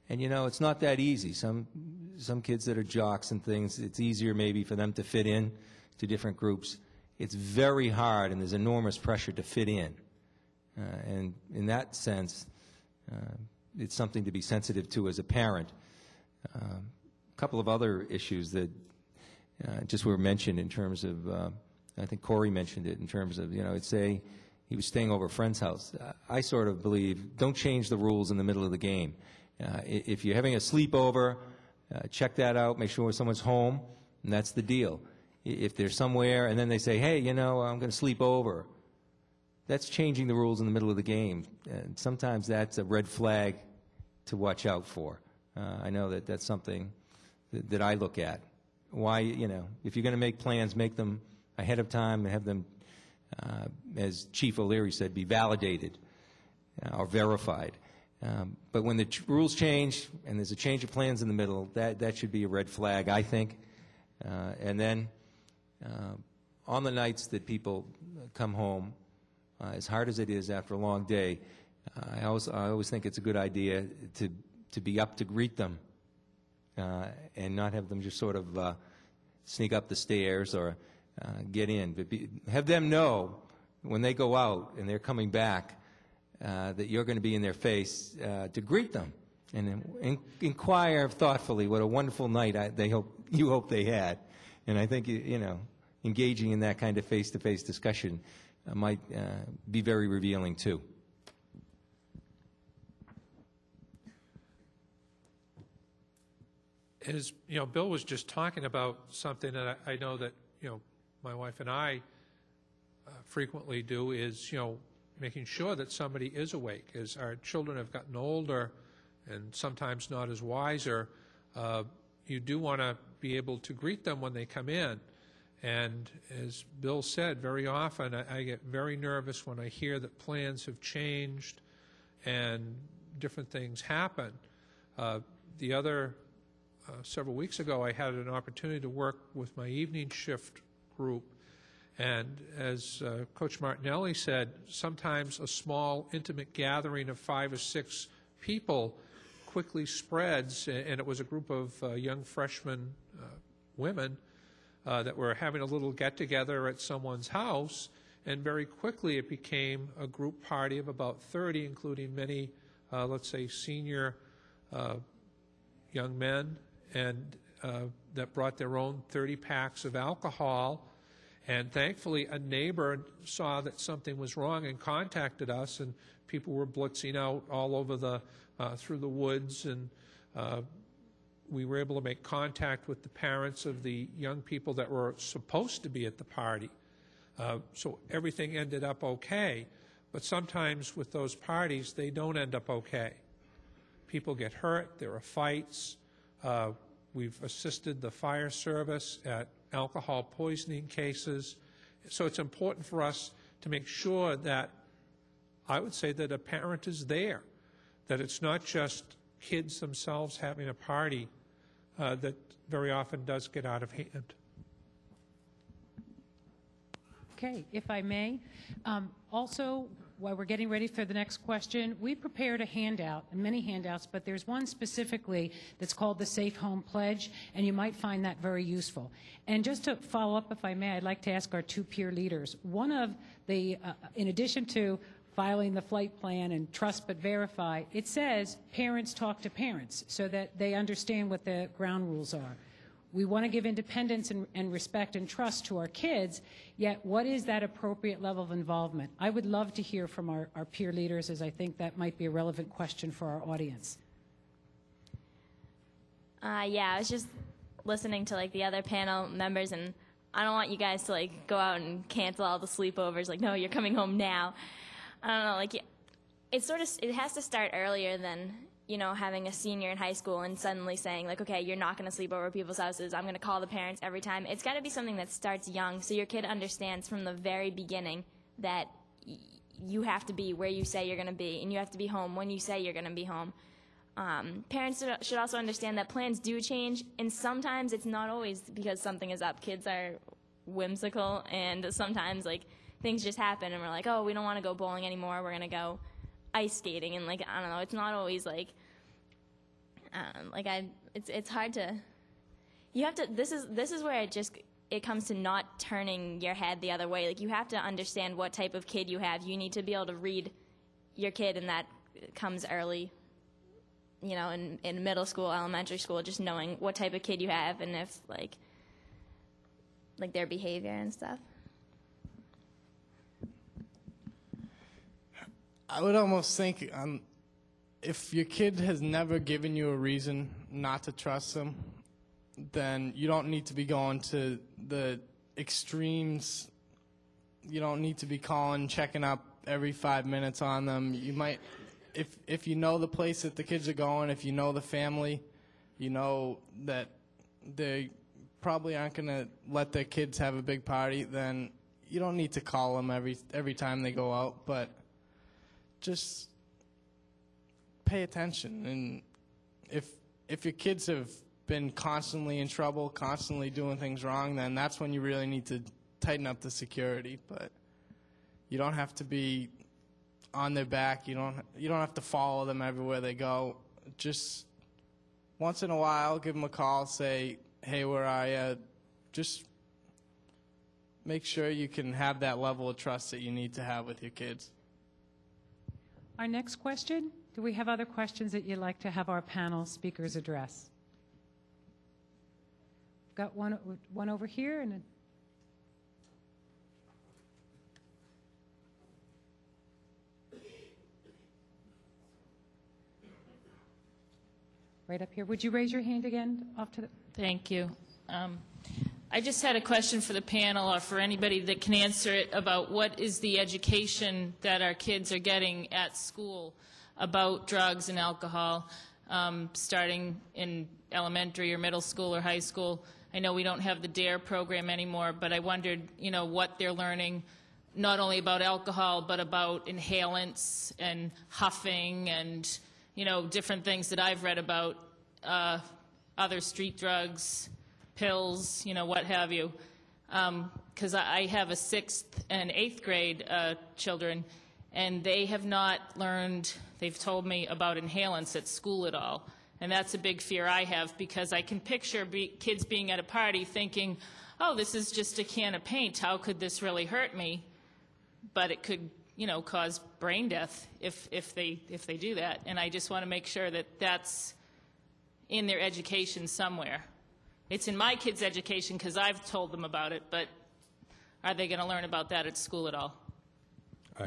And it's not that easy. Some kids that are jocks and things, it's easier maybe for them to fit in to different groups. It's very hard, and there's enormous pressure to fit in. And in that sense, it's something to be sensitive to as a parent. A couple of other issues that just were mentioned in terms of I think Corey mentioned it in terms of, say he was staying over a friend's house. I sort of believe don't change the rules in the middle of the game. If you're having a sleepover, check that out, make sure someone's home, and that's the deal. If they're somewhere and then they say, hey, I'm going to sleep over, that's changing the rules in the middle of the game. And sometimes that's a red flag to watch out for. I know that that's something that I look at. Why, if you're going to make plans, make them ahead of time and have them, as Chief O'Leary said, be validated or verified. But when the rules change and there's a change of plans in the middle, that should be a red flag, I think. And then on the nights that people come home, as hard as it is after a long day, I always think it's a good idea to be up to greet them and not have them just sort of sneak up the stairs or get in. But have them know when they go out and they're coming back that you're going to be in their face to greet them and inquire thoughtfully what a wonderful night you hope they had. And I think engaging in that kind of face-to-face discussion might be very revealing too. As Bill was just talking about something that I know that my wife and I frequently do is making sure that somebody is awake. As our children have gotten older and sometimes not as wiser, you do want to be able to greet them when they come in. And as Bill said, very often I get very nervous when I hear that plans have changed and different things happen. The other several weeks ago, I had an opportunity to work with my evening shift group. And as Coach Martinelli said, sometimes a small, intimate gathering of 5 or 6 people quickly spreads, and it was a group of young freshman women that were having a little get-together at someone's house, and very quickly it became a group party of about 30, including many, let's say, senior young men, and that brought their own 30 packs of alcohol. And thankfully, a neighbor saw that something was wrong and contacted us, and people were blitzing out all over through the woods, and we were able to make contact with the parents of the young people that were supposed to be at the party. So everything ended up okay. But sometimes with those parties, they don't end up okay. People get hurt, there are fights. We've assisted the fire service at alcohol poisoning cases. So it's important for us to make sure that, I would say, that a parent is there, that it's not just kids themselves having a party that very often does get out of hand. Okay, if I may. Also, while we're getting ready for the next question, we prepared a handout, many handouts, but there's one specifically that's called the Safe Home Pledge, and you might find that very useful. And just to follow up, if I may, I'd like to ask our 2 peer leaders. One of the, in addition to filing the flight plan and trust but verify, it says parents talk to parents so that they understand what the ground rules are. We want to give independence and respect and trust to our kids, yet what is that appropriate level of involvement? I would love to hear from our peer leaders, as I think that might be a relevant question for our audience. Yeah, I was just listening to the other panel members, and I don't want you guys to go out and cancel all the sleepovers. No, you're coming home now. I don't know, it has to start earlier than having a senior in high school and suddenly saying, okay, you're not going to sleep over at people's houses. I'm going to call the parents every time. It's got to be something that starts young so your kid understands from the very beginning that you have to be where you say you're going to be, and you have to be home when you say you're going to be home. Parents should also understand that plans do change, and sometimes it's not always because something is up. Kids are whimsical, and sometimes, things just happen, and we're like, oh, we don't want to go bowling anymore. We're going to go ice skating, and I don't know, it's not always it's hard to, you have to, this is where it comes to not turning your head the other way. You have to understand what type of kid you have. You need to be able to read your kid, and that comes early, in middle school, elementary school, just knowing what type of kid you have and if their behavior and stuff. I would almost think if your kid has never given you a reason not to trust them, then you don't need to be going to the extremes. You don't need to be calling, checking up every 5 minutes on them. You might, if you know the place that the kids are going, if you know the family, you know that they probably aren't going to let their kids have a big party, then you don't need to call them every time they go out. But just pay attention. And if your kids have been constantly in trouble, constantly doing things wrong, then that's when you really need to tighten up the security. But you don't have to be on their back. You don't have to follow them everywhere they go. Just once in a while, give them a call, say, hey, where are you? Just make sure you can have that level of trust that you need to have with your kids. Our next question, do we have other questions that you'd like to have our panel speakers address? Got one over here and right up here. Would you raise your hand again? Off to the. Thank you. I just had a question for the panel or for anybody that can answer it about what is the education that our kids are getting at school about drugs and alcohol, starting in elementary or middle school or high school. I know we don't have the DARE program anymore, but I wondered, what they're learning, not only about alcohol, but about inhalants and huffing and, different things that I've read about, other street drugs, pills, what have you. Because I have a 6th and 8th grade children, and they have not learned, they've told me, about inhalants at school at all. And that's a big fear I have, because I can picture kids being at a party thinking, oh, this is just a can of paint. How could this really hurt me? But it could, cause brain death if they do that. And I just want to make sure that that's in their education somewhere. It's in my kids' education because I've told them about it, but are they going to learn about that at school at all?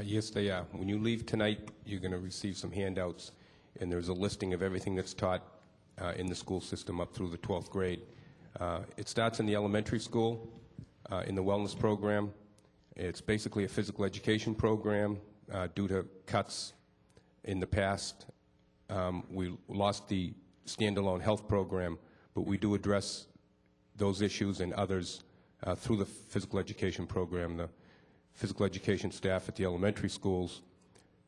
Yes, they are. When you leave tonight, you're going to receive some handouts, and there's a listing of everything that's taught in the school system up through the 12th grade. It starts in the elementary school, in the wellness program. It's basically a physical education program. Due to cuts in the past, we lost the standalone health program, but we do address those issues and others through the physical education program. The physical education staff at the elementary schools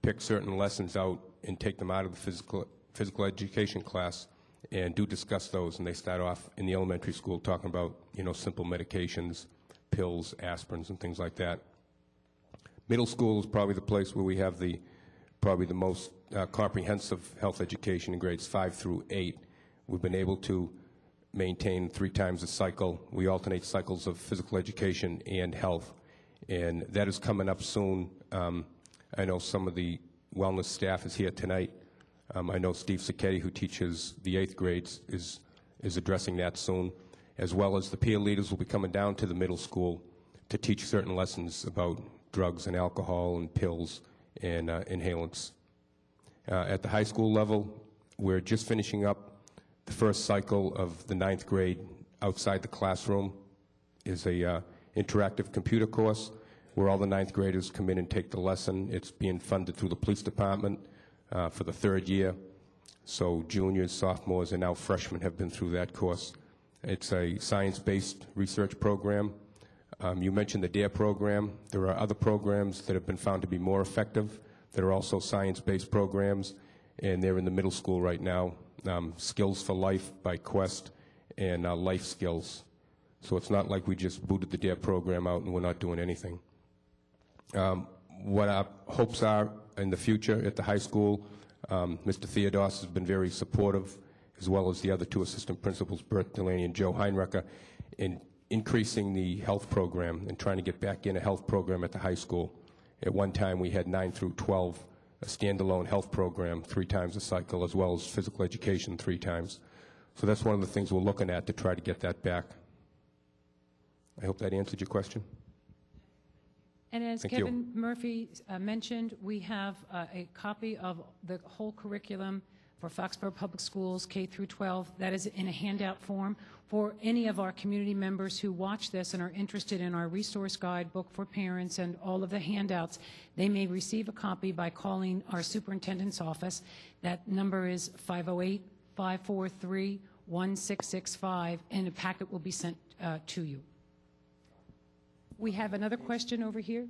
pick certain lessons out and take them out of the physical education class and do discuss those. And they start off in the elementary school talking about, simple medications, pills, aspirins, and things like that. Middle school is probably the place where we have probably the most comprehensive health education in grades 5 through 8. We've been able to maintain 3 times a cycle. We alternate cycles of physical education and health, and that is coming up soon. I know some of the wellness staff is here tonight. I know Steve Sacchetti, who teaches the 8th grades, is addressing that soon, as well as the peer leaders will be coming down to the middle school to teach certain lessons about drugs and alcohol and pills and inhalants. At the high school level, we're just finishing up the first cycle of the 9th grade outside the classroom. Is a interactive computer course where all the 9th graders come in and take the lesson. It's being funded through the police department for the 3rd year. So juniors, sophomores, and now freshmen have been through that course. It's a science-based research program. You mentioned the DARE program. There are other programs that have been found to be more effective that are also science-based programs, and they're in the middle school right now. Skills for Life by Quest and Life Skills. So it's not like we just booted the DARE program out and we're not doing anything. What our hopes are in the future at the high school, Mr. Theodos has been very supportive, as well as the other 2 assistant principals, Bert Delaney and Joe Heinrecker, in increasing the health program and trying to get back in a health program at the high school. At one time, we had 9 through 12, a standalone health program 3 times a cycle, as well as physical education 3 times. So that's one of the things we're looking at to try to get that back. I hope that answered your question. And as Thank Kevin Murphy mentioned, we have a copy of the whole curriculum for Foxborough Public Schools, K through 12. That is in a handout form for any of our community members who watch this and are interested in our resource guide, book for parents, and all of the handouts. They may receive a copy by calling our superintendent's office. That number is 508-543-1665, and a packet will be sent to you. We have another question over here.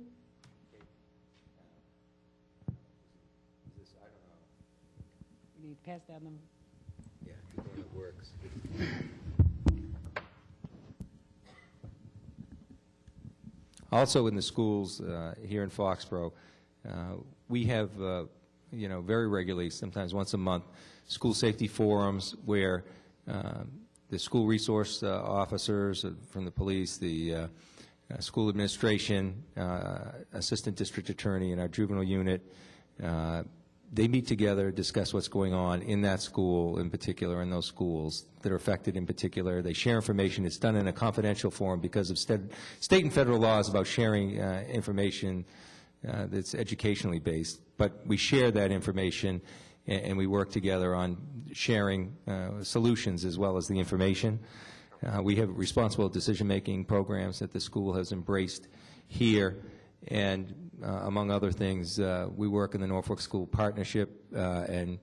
We need to pass down them. Yeah, it works. Also in the schools here in Foxborough, we have, very regularly, sometimes once a month, school safety forums where the school resource officers from the police, the school administration, assistant district attorney, and our juvenile unit, they meet together, discuss what's going on in that school in particular, in those schools that are affected in particular. They share information. It's done in a confidential form because of state and federal laws about sharing information that's educationally based. But we share that information, and we work together on sharing solutions as well as the information. We have responsible decision-making programs that the school has embraced here, and among other things, we work in the Norfolk School Partnership, and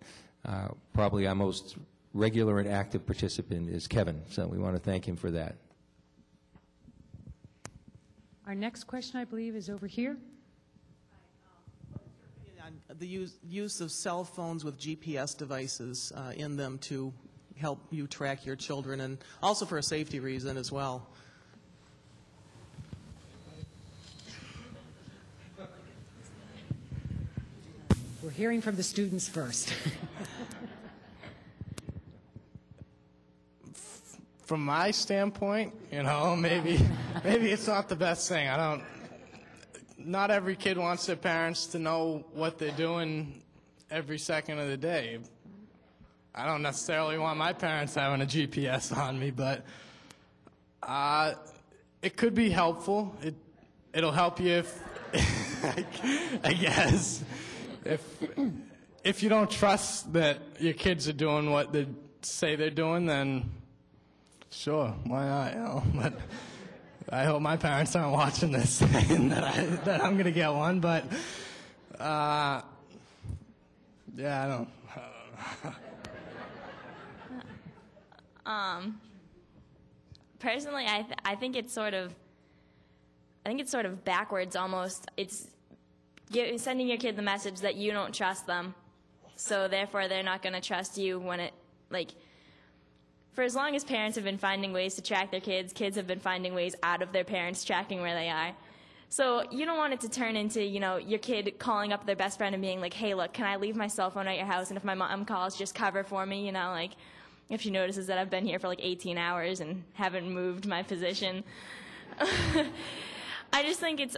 probably our most regular and active participant is Kevin, so we want to thank him for that. Our next question, I believe, is over here. The use of cell phones with GPS devices in them to help you track your children, and also for a safety reason as well. We're hearing from the students first. From my standpoint, maybe it's not the best thing. Not every kid wants their parents to know what they're doing every second of the day. I don't necessarily want my parents having a GPS on me, but it could be helpful. It'll help you if, I guess, if you don't trust that your kids are doing what they say they're doing, then sure, why not? But I hope my parents aren't watching this saying that I'm going to get one, but yeah, I don't know. Personally, I think it's sort of backwards almost. It's sending your kid the message that you don't trust them, so therefore they're not going to trust you when for as long as parents have been finding ways to track their kids, kids have been finding ways out of their parents tracking where they are. So you don't want it to turn into, your kid calling up their best friend and being like, hey, look, can I leave my cell phone at your house? And if my mom calls, just cover for me, if she notices that I've been here for 18 hours and haven't moved my position. I just think it's,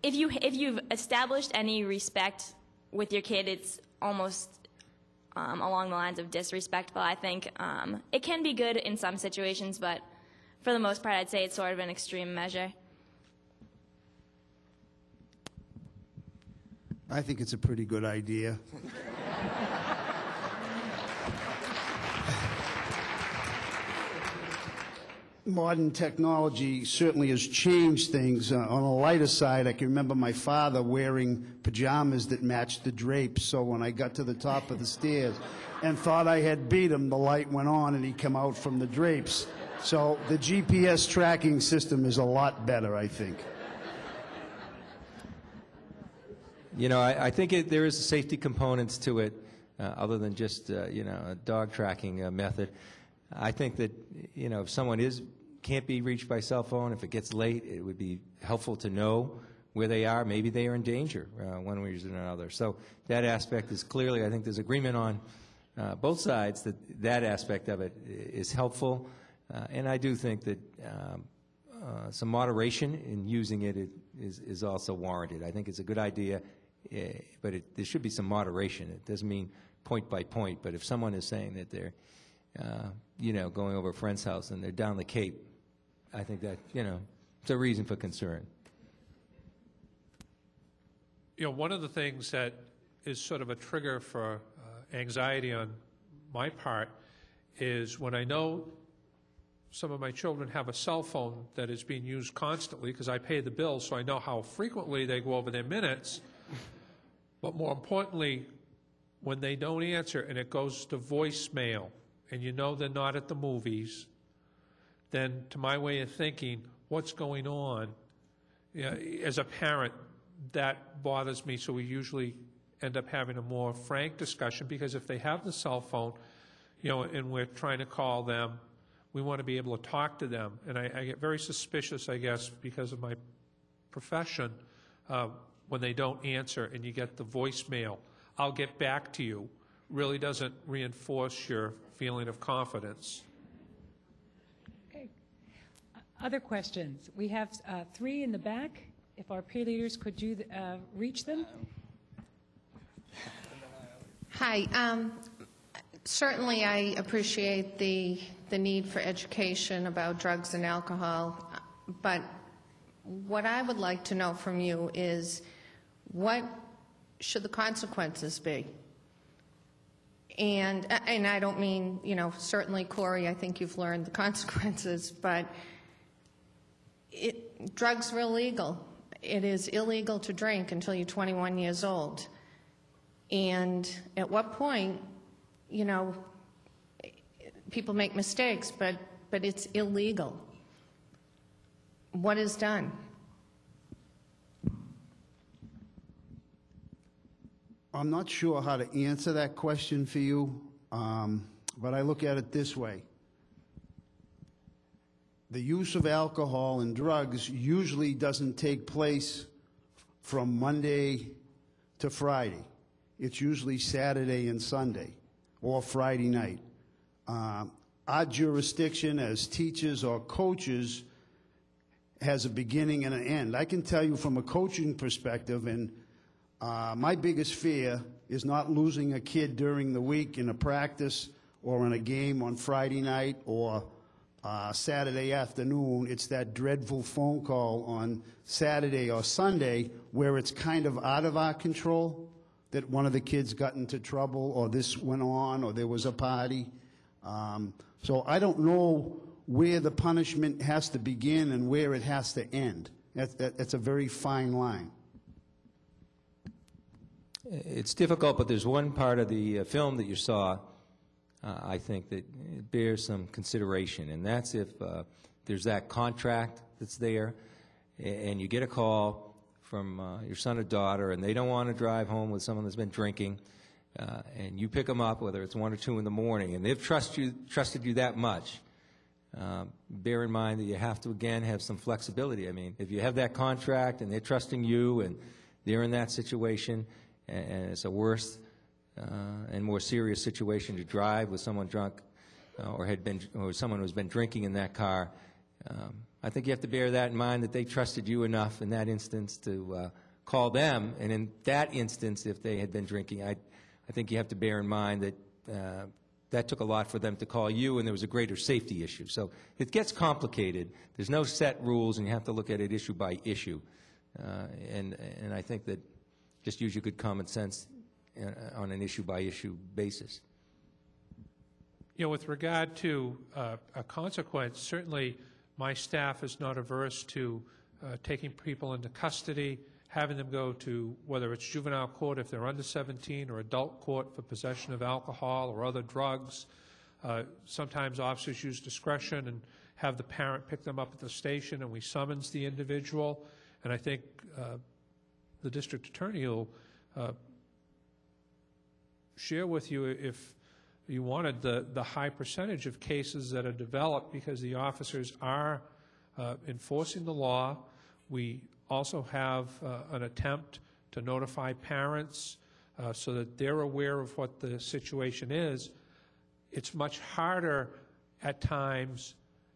if you've established any respect with your kid, it's almost along the lines of disrespectful, I think. It can be good in some situations, but for the most part, I'd say it's sort of an extreme measure. I think it's a pretty good idea. Modern technology certainly has changed things. On a lighter side, I can remember my father wearing pajamas that matched the drapes, so when I got to the top of the stairs and thought I had beat him, the light went on and he came out from the drapes. So the GPS tracking system is a lot better, I think. I think there is safety components to it, other than just, a dog tracking method. I think that, if someone can't be reached by cell phone, if it gets late, it would be helpful to know where they are. Maybe they are in danger one way or another. So that aspect is clearly, I think there's agreement on both sides that aspect of it is helpful. And I do think that some moderation in using it is also warranted. I think it's a good idea, but there should be some moderation. It doesn't mean point by point, but if someone is saying that they're going over a friend's house and they're down the Cape, I think that, it's a reason for concern. one of the things that is sort of a trigger for anxiety on my part is when I know some of my children have a cell phone that is being used constantly, because I pay the bill, so I know how frequently they go over their minutes. But more importantly, when they don't answer and it goes to voicemail, and you know they're not at the movies, then to my way of thinking, what's going on? As a parent, that bothers me, so we usually end up having a more frank discussion, because if they have the cell phone, and we're trying to call them, we want to be able to talk to them. And I get very suspicious, I guess, because of my profession, when they don't answer and you get the voicemail, "I'll get back to you," really doesn't reinforce your feeling of confidence. Okay. Other questions? We have 3 in the back. If our peer leaders could reach them. Hi. Certainly I appreciate the need for education about drugs and alcohol, but what I would like to know from you is what should the consequences be? And I don't mean, certainly, Corey, I think you've learned the consequences, but drugs are illegal. It is illegal to drink until you're 21 years old. And at what point, people make mistakes, but it's illegal. What is done? I'm not sure how to answer that question for you, but I look at it this way. The use of alcohol and drugs usually doesn't take place from Monday to Friday. It's usually Saturday and Sunday or Friday night. Our jurisdiction as teachers or coaches has a beginning and an end. I can tell you from a coaching perspective, and my biggest fear is not losing a kid during the week in a practice or in a game on Friday night or Saturday afternoon. It's that dreadful phone call on Saturday or Sunday where it's kind of out of our control, that one of the kids got into trouble or this went on or there was a party. So I don't know where the punishment has to begin and where it has to end. That's a very fine line. It's difficult, but there's one part of the film that you saw, I think, that bears some consideration, and that's if there's that contract that's there, and you get a call from your son or daughter, and they don't want to drive home with someone that's been drinking, and you pick them up, whether it's 1 or 2 in the morning, and they've trusted you that much. Bear in mind that you have to, again, have some flexibility. I mean, if you have that contract and they're trusting you and they're in that situation, and it's a worse and more serious situation to drive with someone drunk or someone who's been drinking in that car, I think you have to bear that in mind, that they trusted you enough in that instance to call them. And in that instance, if they had been drinking, I think you have to bear in mind that that took a lot for them to call you, and there was a greater safety issue. So it gets complicated. There's no set rules, and you have to look at it issue by issue. And I think that just use your good common sense on an issue-by-issue basis. With regard to a consequence, certainly my staff is not averse to taking people into custody, having them go to, whether it's juvenile court if they're under 17 or adult court for possession of alcohol or other drugs. Sometimes officers use discretion and have the parent pick them up at the station, and we summons the individual. And I think the district attorney will share with you, if you wanted, the high percentage of cases that are developed because the officers are enforcing the law. We also have an attempt to notify parents so that they're aware of what the situation is. It's much harder at times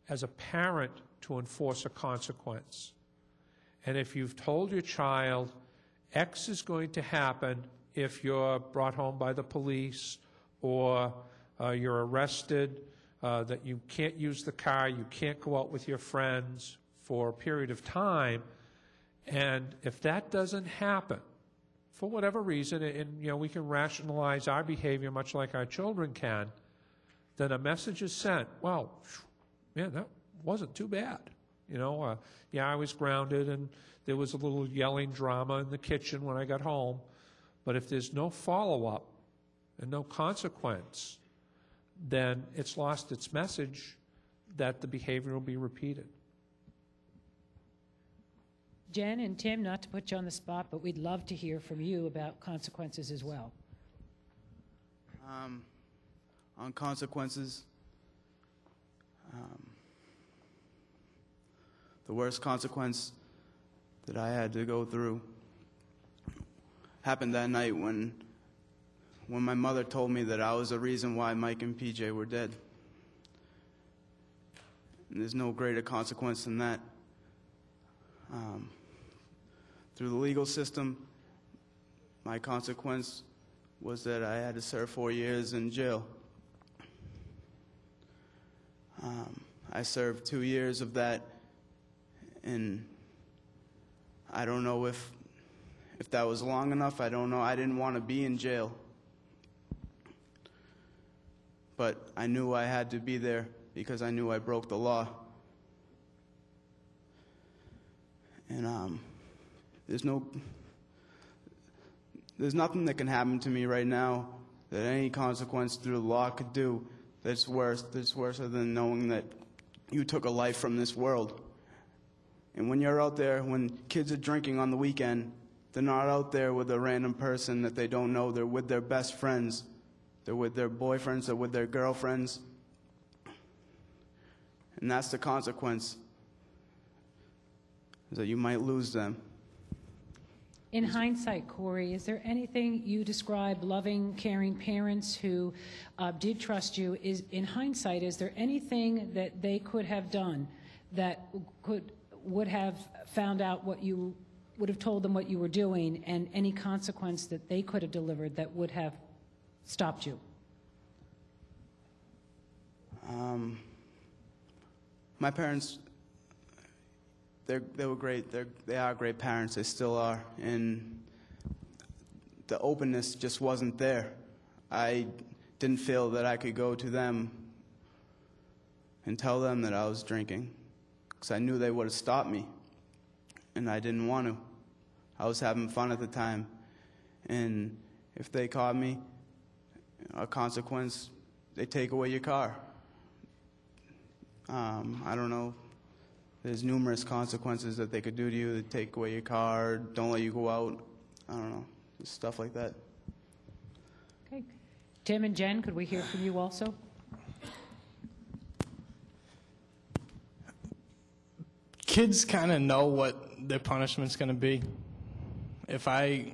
as a parent to enforce a consequence. And if you've told your child X is going to happen if you're brought home by the police or you're arrested, that you can't use the car, you can't go out with your friends for a period of time, and if that doesn't happen, for whatever reason, and we can rationalize our behavior much like our children can, then a message is sent. Well, man, that wasn't too bad. Yeah, I was grounded, and there was a little yelling drama in the kitchen when I got home. But if there's no follow-up and no consequence, then it's lost its message that the behavior will be repeated. Jen and Tim, not to put you on the spot, but we'd love to hear from you about consequences as well. On consequences, the worst consequence that I had to go through happened that night when my mother told me that I was the reason why Mike and PJ were dead. And there's no greater consequence than that. Through the legal system, my consequence was that I had to serve 4 years in jail. I served 2 years of that, and I don't know if that was long enough. I don't know. I didn't want to be in jail. But I knew I had to be there because I knew I broke the law. And there's nothing that can happen to me right now that any consequence through the law could do that's worse than knowing that you took a life from this world. And when you're out there, when kids are drinking on the weekend, they're not out there with a random person that they don't know. They're with their best friends. They're with their boyfriends. They're with their girlfriends. And that's the consequence, is that you might lose them. In hindsight, Corey, is there anything you describe loving, caring parents who did trust you? In hindsight, is there anything that they could have done that would have found out what you would have told them what you were doing, and any consequence that they could have delivered that would have stopped you? My parents, they were great. They are great parents. They still are. And the openness just wasn't there. I didn't feel that I could go to them and tell them that I was drinking, because I knew they would have stopped me, and I didn't want to. I was having fun at the time, and if they caught me, a consequence, they take away your car. I don't know. There's numerous consequences that they could do to you. They take away your car, don't let you go out. I don't know, just stuff like that. Okay. Tim and Jen, could we hear from you also? Kids kind of know what their punishment's going to be. If I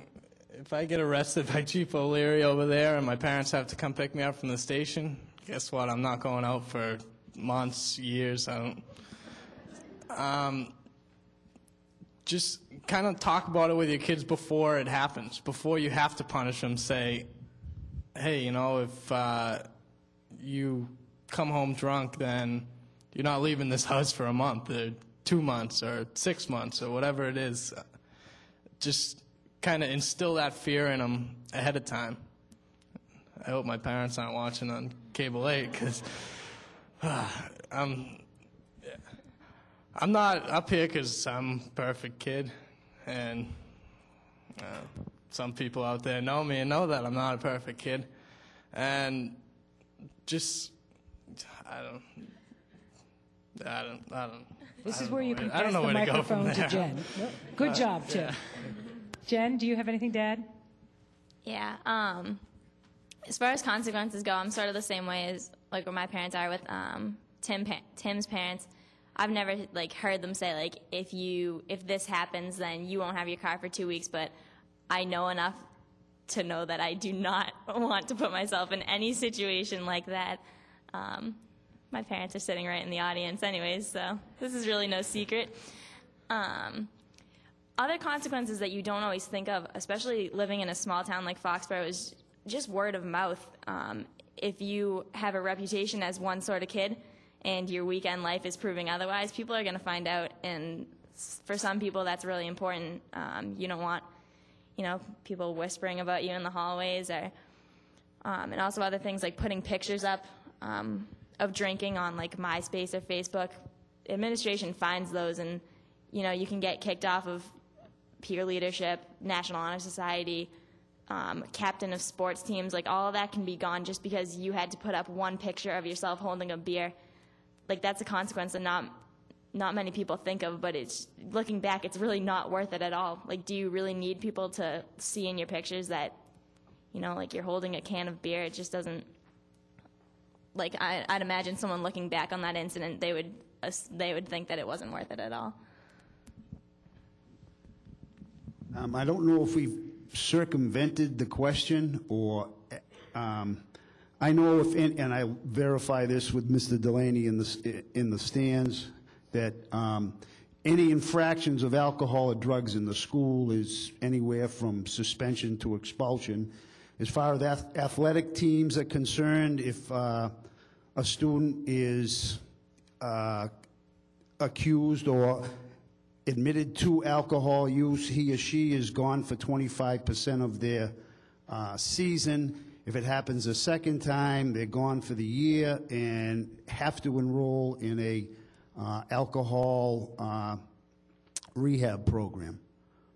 get arrested by Chief O'Leary over there and my parents have to come pick me up from the station, guess what? I'm not going out for months, years. Just kind of talk about it with your kids before it happens, before you have to punish them. Say, hey, if you come home drunk, then you're not leaving this house for a month or 2 months or 6 months or whatever it is. Just kind of instill that fear in them ahead of time. I hope my parents aren't watching on Cable 8, because I'm not up here because I'm a perfect kid, and some people out there know me and know that I'm not a perfect kid, and just I don't. This is where you can I don't pass know the where to go from microphone to there. Jen. Good job, Tim. Yeah. Jen, do you have anything to add? Yeah. As far as consequences go, I'm sort of the same way as like what my parents are with Tim's parents. I've never heard them say if this happens, then you won't have your car for 2 weeks. But I know enough to know that I do not want to put myself in any situation like that. My parents are sitting right in the audience anyways, so this is really no secret. Other consequences that you don't always think of, especially living in a small town like Foxborough, is just word of mouth. If you have a reputation as one sort of kid and your weekend life is proving otherwise, people are going to find out, and for some people that's really important. You don't want people whispering about you in the hallways, or and also other things like putting pictures up of drinking on like MySpace or Facebook. Administration finds those, and you can get kicked off of peer leadership, National Honor Society, captain of sports teams. Like all of that can be gone just because you had to put up one picture of yourself holding a beer. Like that's a consequence that not many people think of, but it's looking back, it's really not worth it at all. Like, do you really need people to see in your pictures that like you're holding a can of beer? It just doesn't. Like I'd imagine someone looking back on that incident, they would think that it wasn't worth it at all. I don't know if we've circumvented the question, or I know if, and I verify this with Mr. Delaney in the stands, that any infractions of alcohol or drugs in the school is anywhere from suspension to expulsion. As far as athletic teams are concerned, if a student is accused or admitted to alcohol use, he or she is gone for 25% of their season. If it happens a second time, they're gone for the year and have to enroll in a alcohol rehab program.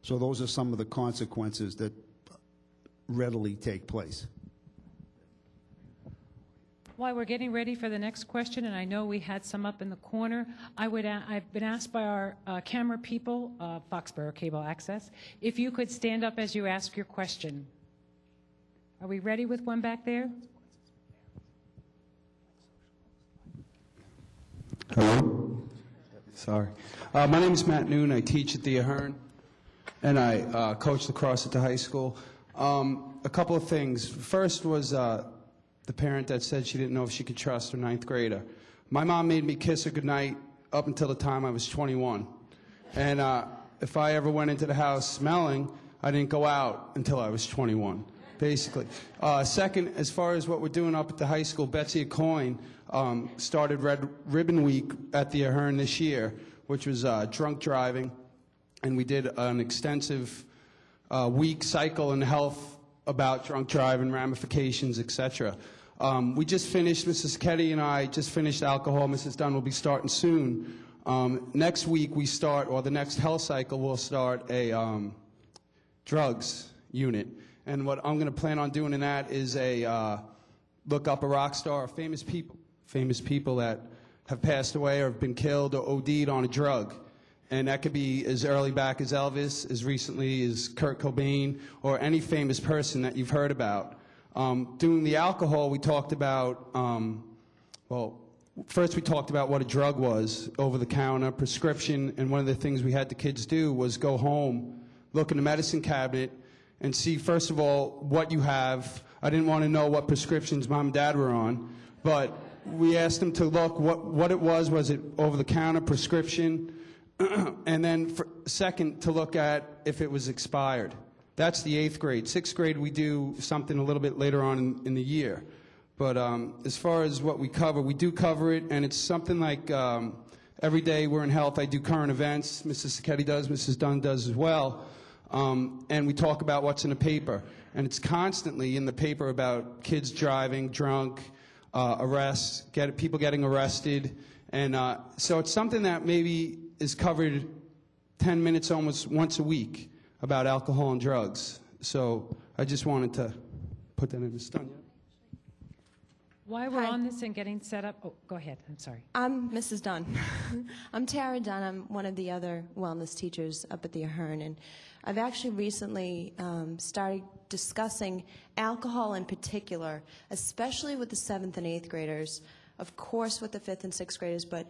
So those are some of the consequences that readily take place. While we're getting ready for the next question, and I know we had some up in the corner, I've been asked by our camera people, Foxborough Cable Access, if you could stand up as you ask your question. Are we ready with one back there? Hello? Sorry. My name is Matt Noon. I teach at the Ahern, and I coach lacrosse at the high school. A couple of things. First was the parent that said she didn't know if she could trust her 9th grader. My mom made me kiss her goodnight up until the time I was 21. And if I ever went into the house smelling, I didn't go out until I was 21, basically. Second, as far as what we're doing up at the high school, Betsy Coyne started Red Ribbon Week at the Ahern this year, which was drunk driving. And we did an extensive week cycle in health about drunk driving, ramifications, etc. We just finished, Mrs. Ketty and I just finished alcohol. Mrs. Dunn will be starting soon. Next week we start, or the next health cycle, we'll start a drugs unit. And what I'm going to plan on doing in that is look up a rock star, famous people that have passed away or have been killed or OD'd on a drug. And that could be as early back as Elvis, as recently as Kurt Cobain, or any famous person that you've heard about. Doing the alcohol, we talked about, first we talked about what a drug was, over-the-counter, prescription, and one of the things we had the kids do was go home, look in the medicine cabinet, and see, first of all, what you have. I didn't want to know what prescriptions Mom and Dad were on, but we asked them to look what it was it over-the-counter, prescription, and then second, to look at if it was expired. That's the 8th grade. 6th grade, we do something a little bit later on in the year. But as far as what we do cover it, and it's something like every day we're in health, I do current events. Mrs. Sacchetti does, Mrs. Dunn does as well. And we talk about what's in the paper. And it's constantly in the paper about kids driving, drunk, arrests, people getting arrested. And so it's something that maybe is covered 10 minutes almost once a week about alcohol and drugs. So I just wanted to put that in. It's done yet? While we're on this and getting set up, oh, go ahead, I'm sorry. I'm Mrs. Dunn. I'm Tara Dunn. I'm one of the other wellness teachers up at the Ahern, and I've actually recently started discussing alcohol in particular, especially with the 7th and 8th graders, of course with the 5th and 6th graders, but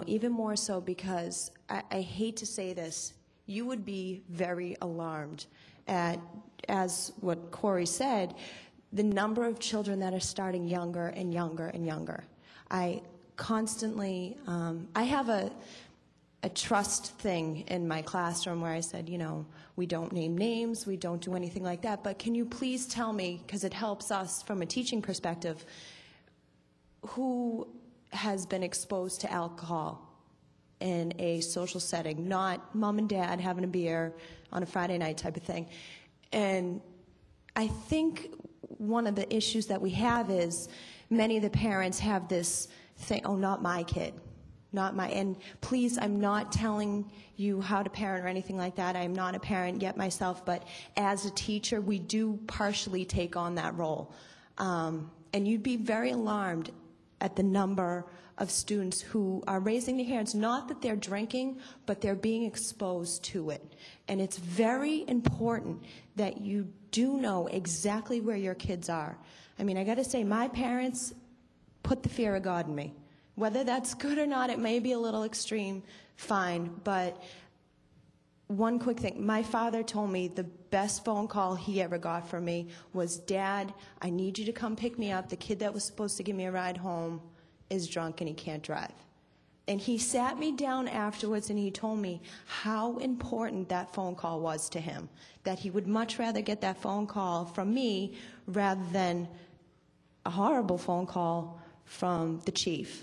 even more so because I hate to say this, you would be very alarmed at, as what Corey said, the number of children that are starting younger and younger and younger. I constantly, I have a trust thing in my classroom where I said, we don't name names, we don't do anything like that, but can you please tell me, because it helps us from a teaching perspective, who has been exposed to alcohol in a social setting, not mom and dad having a beer on a Friday night type of thing. And I think one of the issues that we have is many of the parents have this thing, oh, not my kid. Not my, and please, I'm not telling you how to parent or anything like that. I'm not a parent yet myself, but as a teacher, we do partially take on that role. And you'd be very alarmed at the number of students who are raising their hands, not that they're drinking, but they're being exposed to it. And it's very important that you do know exactly where your kids are. I mean, I got to say, my parents put the fear of God in me. Whether that's good or not, it may be a little extreme, fine. But one quick thing, my father told me the best phone call he ever got from me was, Dad, I need you to come pick me up. The kid that was supposed to give me a ride home is drunk and he can't drive. And he sat me down afterwards and he told me how important that phone call was to him, that he would much rather get that phone call from me rather than a horrible phone call from the chief.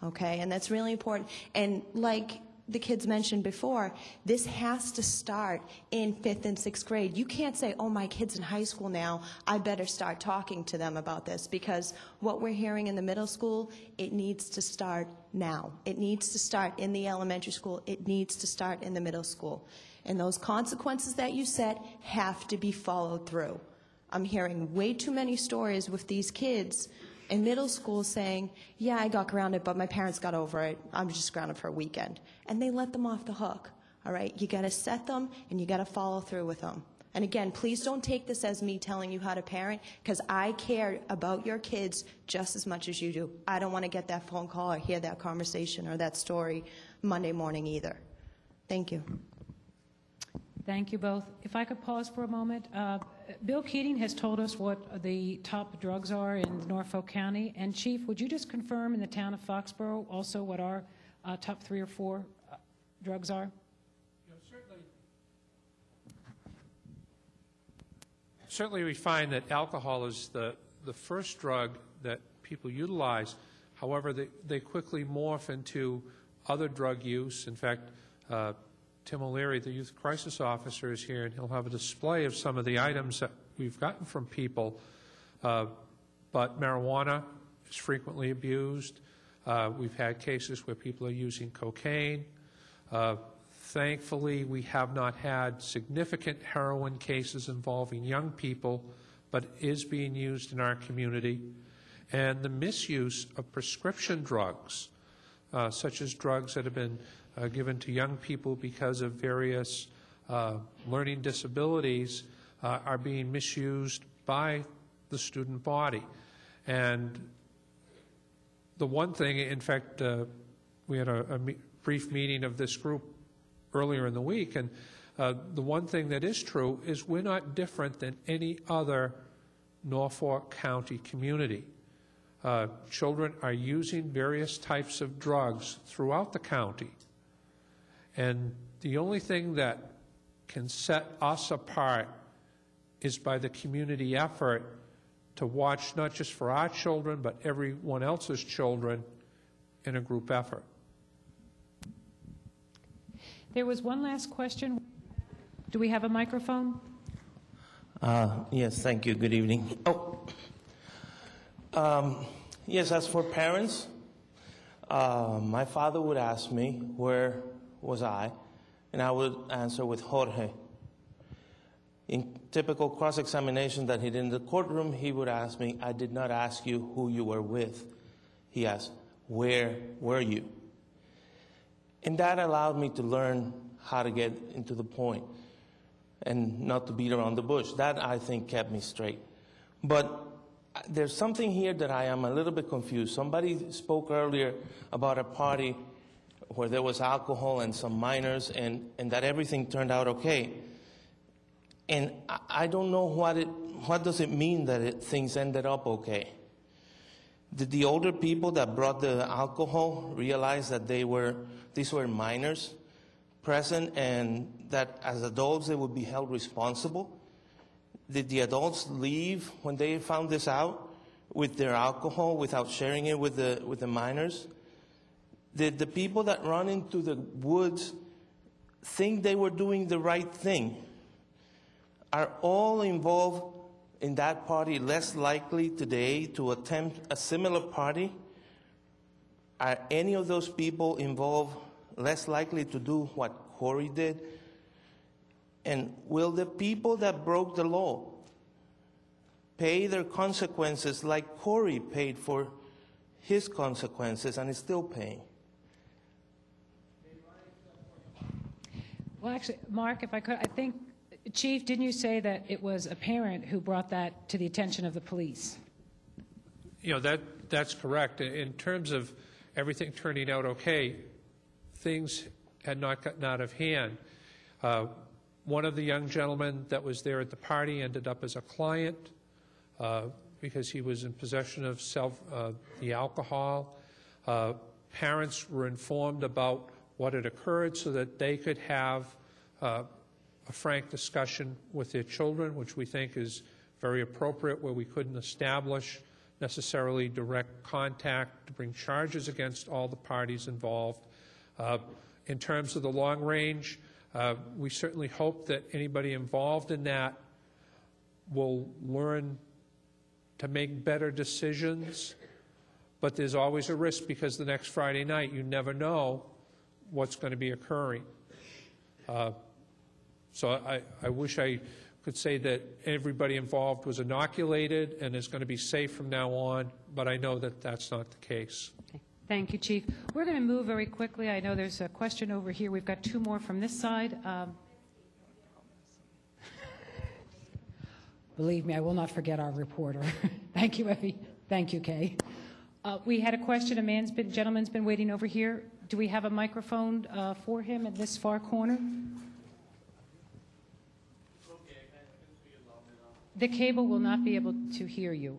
Okay, and that's really important. And like the kids mentioned before, this has to start in 5th and 6th grade. You can't say, oh, my kid's in high school now, I better start talking to them about this, because what we're hearing in the middle school, it needs to start now. It needs to start in the elementary school. It needs to start in the middle school. And those consequences that you set have to be followed through. I'm hearing way too many stories with these kids in middle school saying, yeah, I got grounded, but my parents got over it. I'm just grounded for a weekend. And they let them off the hook, all right? You got to set them, and you got to follow through with them. And again, please don't take this as me telling you how to parent, because I care about your kids just as much as you do. I don't want to get that phone call or hear that conversation or that story Monday morning either. Thank you. Thank you both. If I could pause for a moment. Bill Keating has told us what the top drugs are in Norfolk County. And Chief, would you just confirm in the town of Foxborough also what our top 3 or 4 drugs are? Certainly we find that alcohol is the first drug that people utilize. However, they quickly morph into other drug use. In fact, Tim O'Leary, the youth crisis officer, is here, and he'll have a display of some of the items that we've gotten from people. But marijuana is frequently abused. We've had cases where people are using cocaine. Thankfully, we have not had significant heroin cases involving young people, but it is being used in our community. And the misuse of prescription drugs, such as drugs that have been given to young people because of various learning disabilities, are being misused by the student body. And the one thing, in fact, we had a brief meeting of this group earlier in the week, and the one thing that is true is we're not different than any other Norfolk County community. Children are using various types of drugs throughout the county. And the only thing that can set us apart is by the community effort to watch not just for our children, but everyone else's children in a group effort. There was one last question. Do we have a microphone? Yes, thank you. Good evening. Yes, as for parents, my father would ask me, where was I? And I would answer with Jorge. In typical cross-examination that he did in the courtroom, he would ask me, I did not ask you who you were with. He asked, where were you? And that allowed me to learn how to get into the point and not to beat around the bush. That, I think, kept me straight. But there's something here that I am a little bit confused. Somebody spoke earlier about a party where there was alcohol and some minors, and that everything turned out okay. And I don't know what does it mean that things ended up okay. Did the older people that brought the alcohol realize that these were minors present, and that as adults they would be held responsible? Did the adults leave when they found this out with their alcohol without sharing it with the minors? Did the people that run into the woods think they were doing the right thing? Are all involved in that party less likely today to attempt a similar party? Are any of those people involved less likely to do what Corey did? And will the people that broke the law pay their consequences like Corey paid for his consequences and is still paying? Well, actually, Mark, if I could, I think, Chief, didn't you say that it was a parent who brought that to the attention of the police? You know, that's correct. In terms of everything turning out okay, things had not gotten out of hand. One of the young gentlemen that was there at the party ended up as a client because he was in possession of the alcohol. Parents were informed about what had occurred so that they could have a frank discussion with their children, which we think is very appropriate, where we couldn't establish necessarily direct contact to bring charges against all the parties involved. In terms of the long range, we certainly hope that anybody involved in that will learn to make better decisions, but there's always a risk because the next Friday night you never know what's going to be occurring. So I wish I could say that everybody involved was inoculated and is going to be safe from now on, but I know that that's not the case. Okay. Thank you, Chief. We're going to move very quickly. I know there's a question over here. We've got two more from this side. Believe me, I will not forget our reporter. Thank you, Effie. Thank you, Kay. We had a question. Gentleman's been waiting over here. Do we have a microphone for him at this far corner? The cable will not be able to hear you.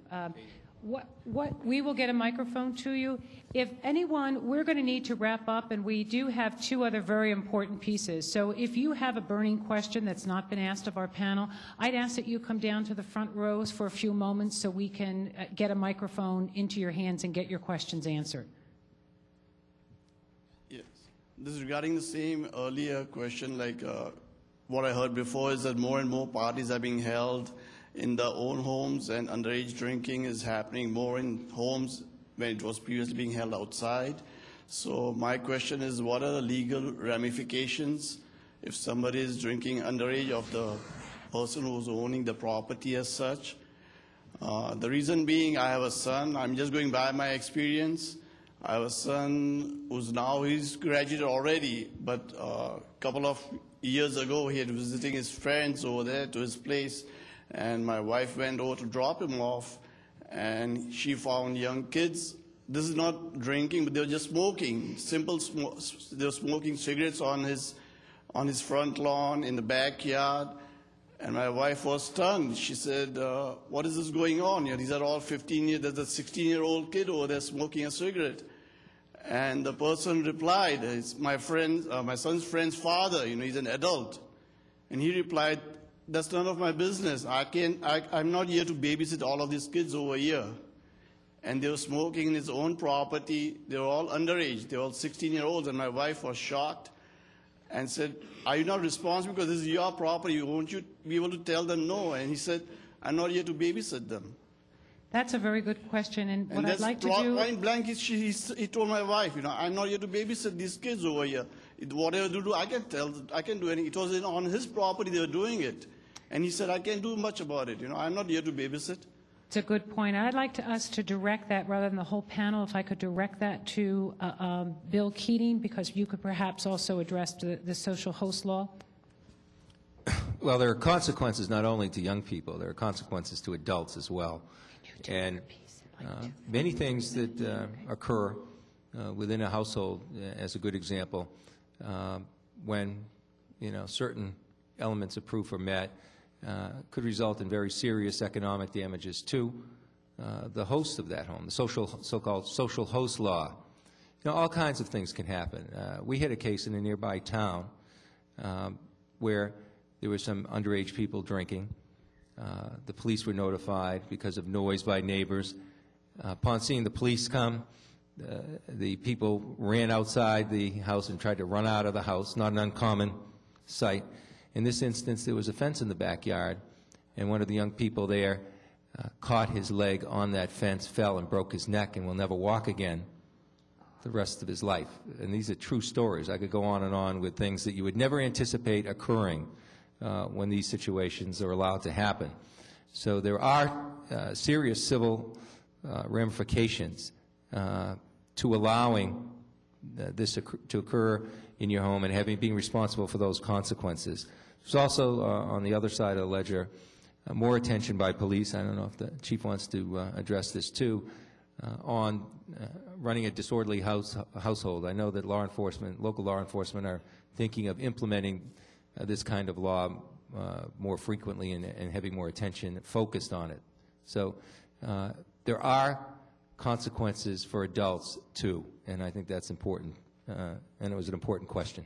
We will get a microphone to you. If anyone, we're going to need to wrap up, and we do have two other very important pieces. So if you have a burning question that's not been asked of our panel, I'd ask that you come down to the front rows for a few moments so we can get a microphone into your hands and get your questions answered. Yes. This is regarding the same earlier question, like what I heard before is that more and more parties are being held in their own homes, and underage drinking is happening more in homes when it was previously being held outside. So my question is, what are the legal ramifications if somebody is drinking underage of the person who's owning the property as such? The reason being, I have a son. I'm just going by my experience. I have a son he's graduated already, but a couple of years ago he had visiting his friends over there to his place, and my wife went over to drop him off, and she found young kids. This is not drinking, but they were just smoking. They were smoking cigarettes on his front lawn in the backyard. And my wife was stunned. She said, "What is this going on? These are all 15 years. There's a 16-year-old kid over there smoking a cigarette." And the person replied, "It's my friend, my son's friend's father. He's an adult." And he replied, "That's none of my business. I'm not here to babysit all of these kids over here." And they were smoking in his own property. They were all underage. They were all 16-year-olds. And my wife was shocked and said, "Are you not responsible because this is your property? Won't you be able to tell them no?" And he said, "I'm not here to babysit them." That's a very good question, and what I'd like to do... Point blank, he told my wife, "I'm not here to babysit these kids over here. Whatever they do, I can do anything." It was on his property they were doing it. And he said, "I can't do much about it. I'm not here to babysit." It's a good point. I'd like us to direct that, rather than the whole panel, if I could direct that to Bill Keating, because you could perhaps also address the social host law. Well, there are consequences not only to young people, there are consequences to adults as well. And many things that occur within a household, as a good example, when certain elements of proof are met, could result in very serious economic damages to the host of that home, the so-called social host law. All kinds of things can happen. We had a case in a nearby town where there were some underage people drinking. The police were notified because of noise by neighbors. Upon seeing the police come, the people ran outside the house and tried to run out of the house, not an uncommon sight. In this instance, there was a fence in the backyard, and one of the young people there caught his leg on that fence, fell and broke his neck, and will never walk again the rest of his life. And these are true stories. I could go on and on with things that you would never anticipate occurring when these situations are allowed to happen. So there are serious civil ramifications to allowing this to occur in your home and being responsible for those consequences. There's also, on the other side of the ledger, more attention by police. I don't know if the chief wants to address this too, on running a disorderly household. I know that local law enforcement are thinking of implementing this kind of law more frequently and having more attention focused on it. So there are consequences for adults too, and I think that's important, and it was an important question.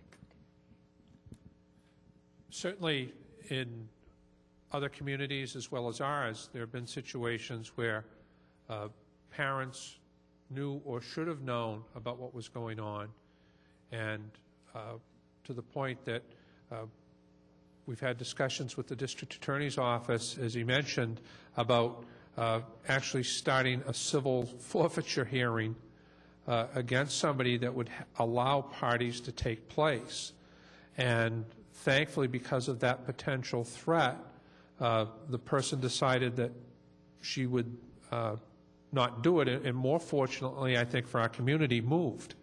Certainly in other communities as well as ours, there have been situations where parents knew or should have known about what was going on, and to the point that we've had discussions with the district attorney's office, as he mentioned, about actually starting a civil forfeiture hearing against somebody that would allow parties to take place. And thankfully, because of that potential threat, the person decided that she would not do it, and more fortunately, I think, for our community, moved.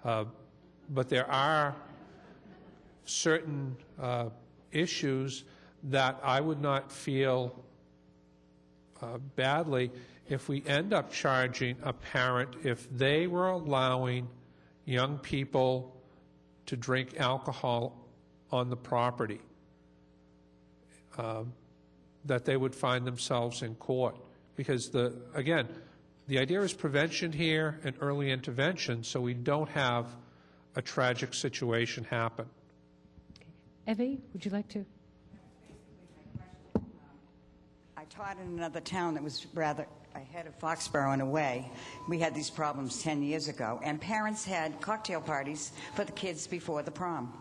But there are certain issues that I would not feel badly if we end up charging a parent if they were allowing young people to drink alcohol on the property, that they would find themselves in court. Because, again, the idea is prevention here and early intervention so we don't have a tragic situation happen. Evie, would you like to? I taught in another town that was rather ahead of Foxborough in a way. We had these problems 10 years ago, and parents had cocktail parties for the kids before the prom.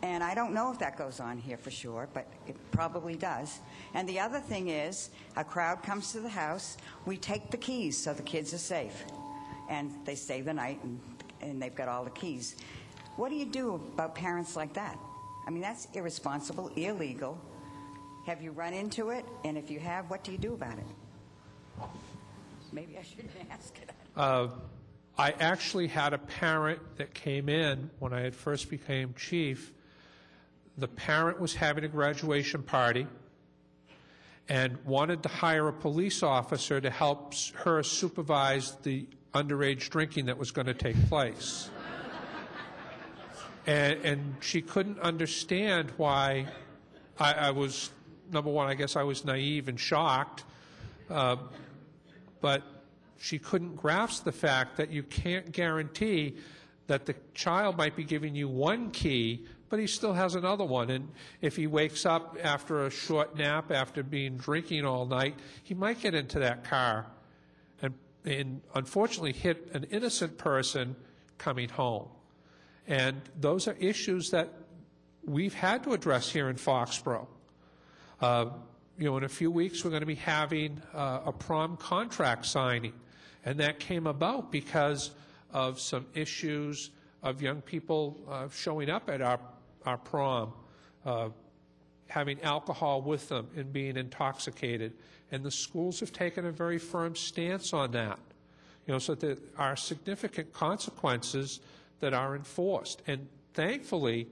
And I don't know if that goes on here for sure, but it probably does. And the other thing is, a crowd comes to the house, we take the keys so the kids are safe. And they stay the night, and they've got all the keys. What do you do about parents like that? I mean, that's irresponsible, illegal. Have you run into it? And if you have, what do you do about it? Maybe I shouldn't ask it. I actually had a parent that came in when I had first became chief. The parent was having a graduation party and wanted to hire a police officer to help her supervise the underage drinking that was going to take place. And she couldn't understand why I was, number one, I guess I was naive and shocked, but she couldn't grasp the fact that you can't guarantee that the child might be giving you one key, but he still has another one. And if he wakes up after a short nap, after being drinking all night, he might get into that car and unfortunately hit an innocent person coming home. And those are issues that we've had to address here in Foxborough. In a few weeks, we're going to be having a prom contract signing. And that came about because of some issues of young people showing up at our prom, having alcohol with them and being intoxicated. And the schools have taken a very firm stance on that. So there are significant consequences that are enforced. And thankfully,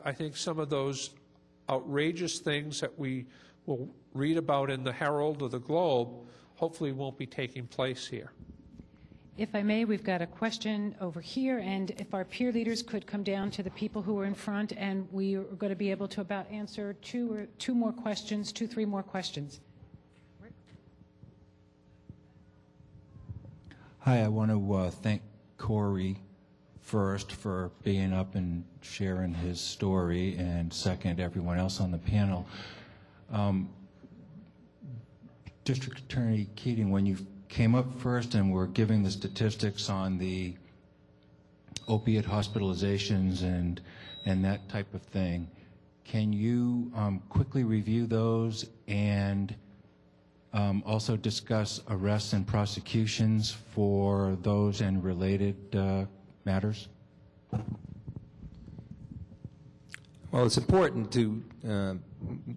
I think some of those outrageous things that we will read about in the Herald or the Globe hopefully won't be taking place here. If I may, we've got a question over here, and if our peer leaders could come down to the people who are in front, and we are going to be able to about answer two, 3 more questions. Hi, I want to thank Corey first for being up and sharing his story, and second, everyone else on the panel. District Attorney Keating, when you came up first and were giving the statistics on the opiate hospitalizations and that type of thing. Can you quickly review those and also discuss arrests and prosecutions for those and related matters? Well, it's important to,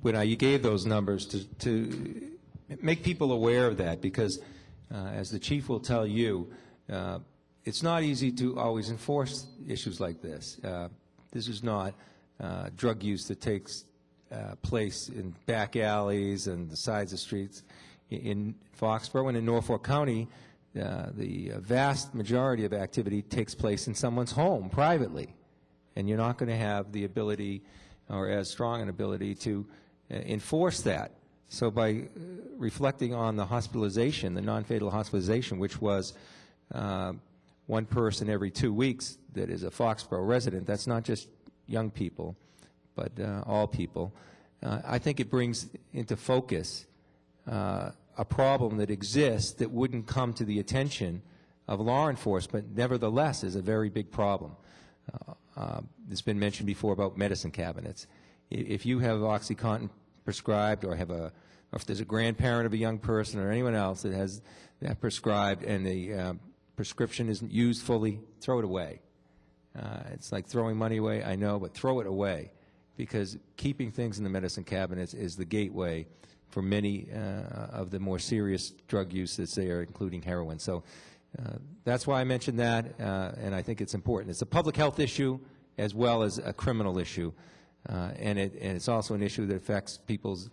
when you gave those numbers, to make people aware of that, because as the chief will tell you, it's not easy to always enforce issues like this. This is not drug use that takes place in back alleys and the sides of streets. In Foxborough and in Norfolk County, the vast majority of activity takes place in someone's home privately, and you're not going to have the ability or as strong an ability to enforce that. So by reflecting on the hospitalization, the non-fatal hospitalization, which was one person every 2 weeks that is a Foxborough resident, that's not just young people, but all people, I think it brings into focus a problem that exists that wouldn't come to the attention of law enforcement, nevertheless is a very big problem. It's been mentioned before about medicine cabinets. If you have OxyContin prescribed, or if there's a grandparent of a young person or anyone else that has that prescribed and the prescription isn't used fully, throw it away. It's like throwing money away, I know, but throw it away, because keeping things in the medicine cabinets is the gateway for many of the more serious drug use that's there, including heroin. So that's why I mentioned that, and I think it's important. It's a public health issue as well as a criminal issue, and it's also an issue that affects people's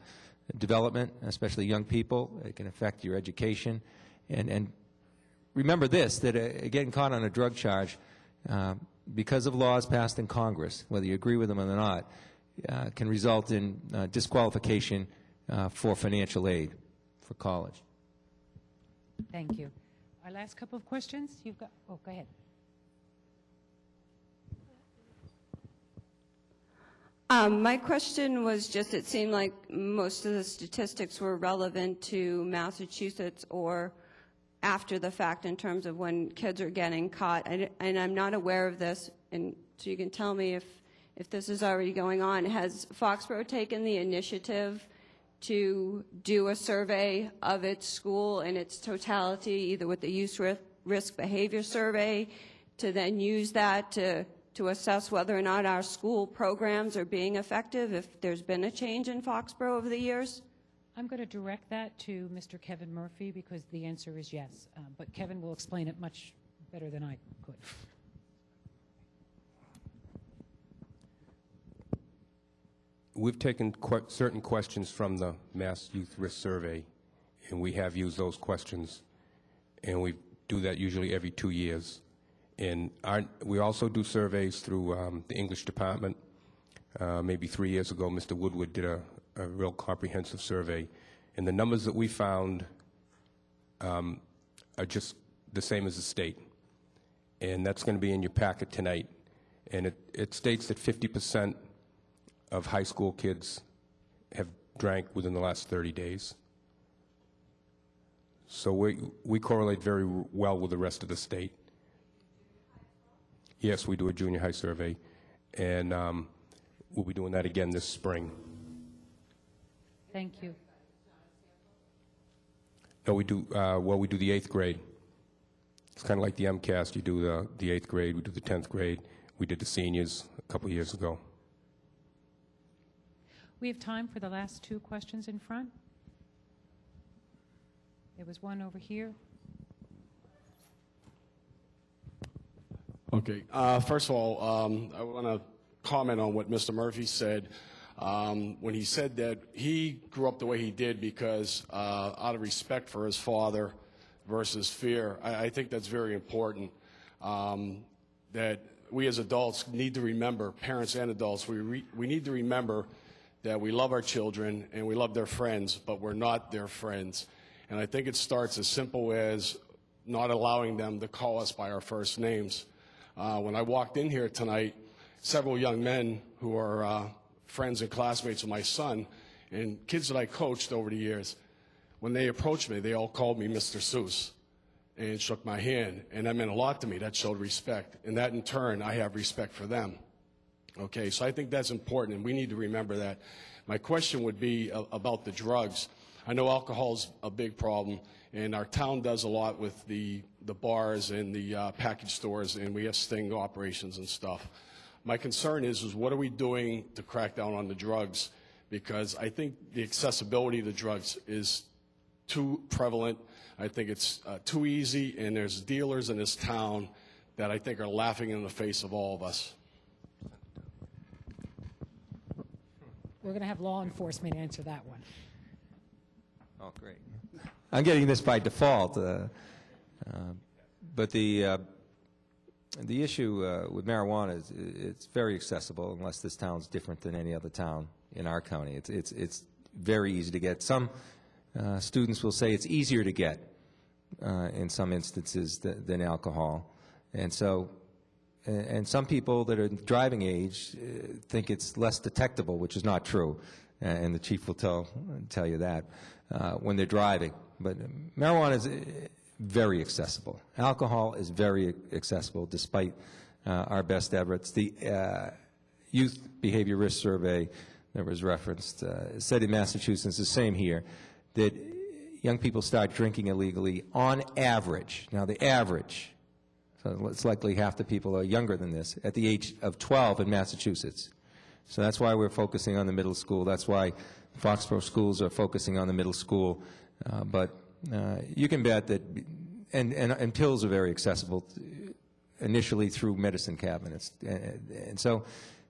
development, especially young people. It can affect your education. And remember this, that getting caught on a drug charge, because of laws passed in Congress, whether you agree with them or not, can result in disqualification for financial aid for college. Thank you. Our last couple of questions. You've got, oh, go ahead. My question was just, it seemed like most of the statistics were relevant to Massachusetts or after the fact in terms of when kids are getting caught. And I'm not aware of this, and so you can tell me if this is already going on. Has Foxborough taken the initiative to do a survey of its school in its totality, either with the youth risk behavior survey, to then use that to assess whether or not our school programs are being effective, if there's been a change in Foxborough over the years? I'm going to direct that to Mr. Kevin Murphy, because the answer is yes. But Kevin will explain it much better than I could. We've taken certain questions from the Mass Youth Risk Survey, and we have used those questions, and we do that usually every 2 years. And we also do surveys through the English department. Maybe 3 years ago, Mr. Woodward did a real comprehensive survey, and the numbers that we found are just the same as the state. And that's going to be in your packet tonight. And it states that 50% of high school kids have drank within the last 30 days. So we correlate very well with the rest of the state. Yes, we do a junior high survey, and we'll be doing that again this spring. Thank you. No, we do, well, we do the 8th grade. It's kind of like the MCAS. You do the 8th grade, we do the 10th grade. We did the seniors a couple years ago. We have time for the last 2 questions in front. There was one over here. Okay. First of all, I want to comment on what Mr. Murphy said when he said that he grew up the way he did because out of respect for his father versus fear. I think that's very important, that we as adults need to remember, parents and adults, we need to remember that we love our children and we love their friends, but we're not their friends. And I think it starts as simple as not allowing them to call us by our first names. When I walked in here tonight, several young men who are friends and classmates of my son and kids that I coached over the years when they approached me, they all called me Mr. Seuss and shook my hand, and that meant a lot to me. That showed respect, and that in turn, I have respect for them. Okay, so I think that's important, and we need to remember that. My question would be about the drugs. I know alcohol's a big problem, and our town does a lot with the bars and the package stores, and we have sting operations and stuff. My concern is what are we doing to crack down on the drugs? Because I think the accessibility to drugs is too prevalent. I think it's too easy, and there's dealers in this town that I think are laughing in the face of all of us. We're going to have law enforcement answer that one. Oh, great. I'm getting this by default. But the issue with marijuana is it's very accessible, unless this town's different than any other town in our county. It's very easy to get. Some students will say it's easier to get in some instances than alcohol. And so, and some people that are driving age think it's less detectable, which is not true. And the chief will tell you that when they're driving. But marijuana is very accessible. Alcohol is very accessible, despite our best efforts. The Youth Behavior Risk Survey that was referenced said in Massachusetts, the same here, that young people start drinking illegally on average. Now, the average, so it's likely half the people are younger than this, at the age of 12 in Massachusetts. So that's why we're focusing on the middle school. That's why Foxborough schools are focusing on the middle school. But you can bet that, and pills are very accessible initially through medicine cabinets. And so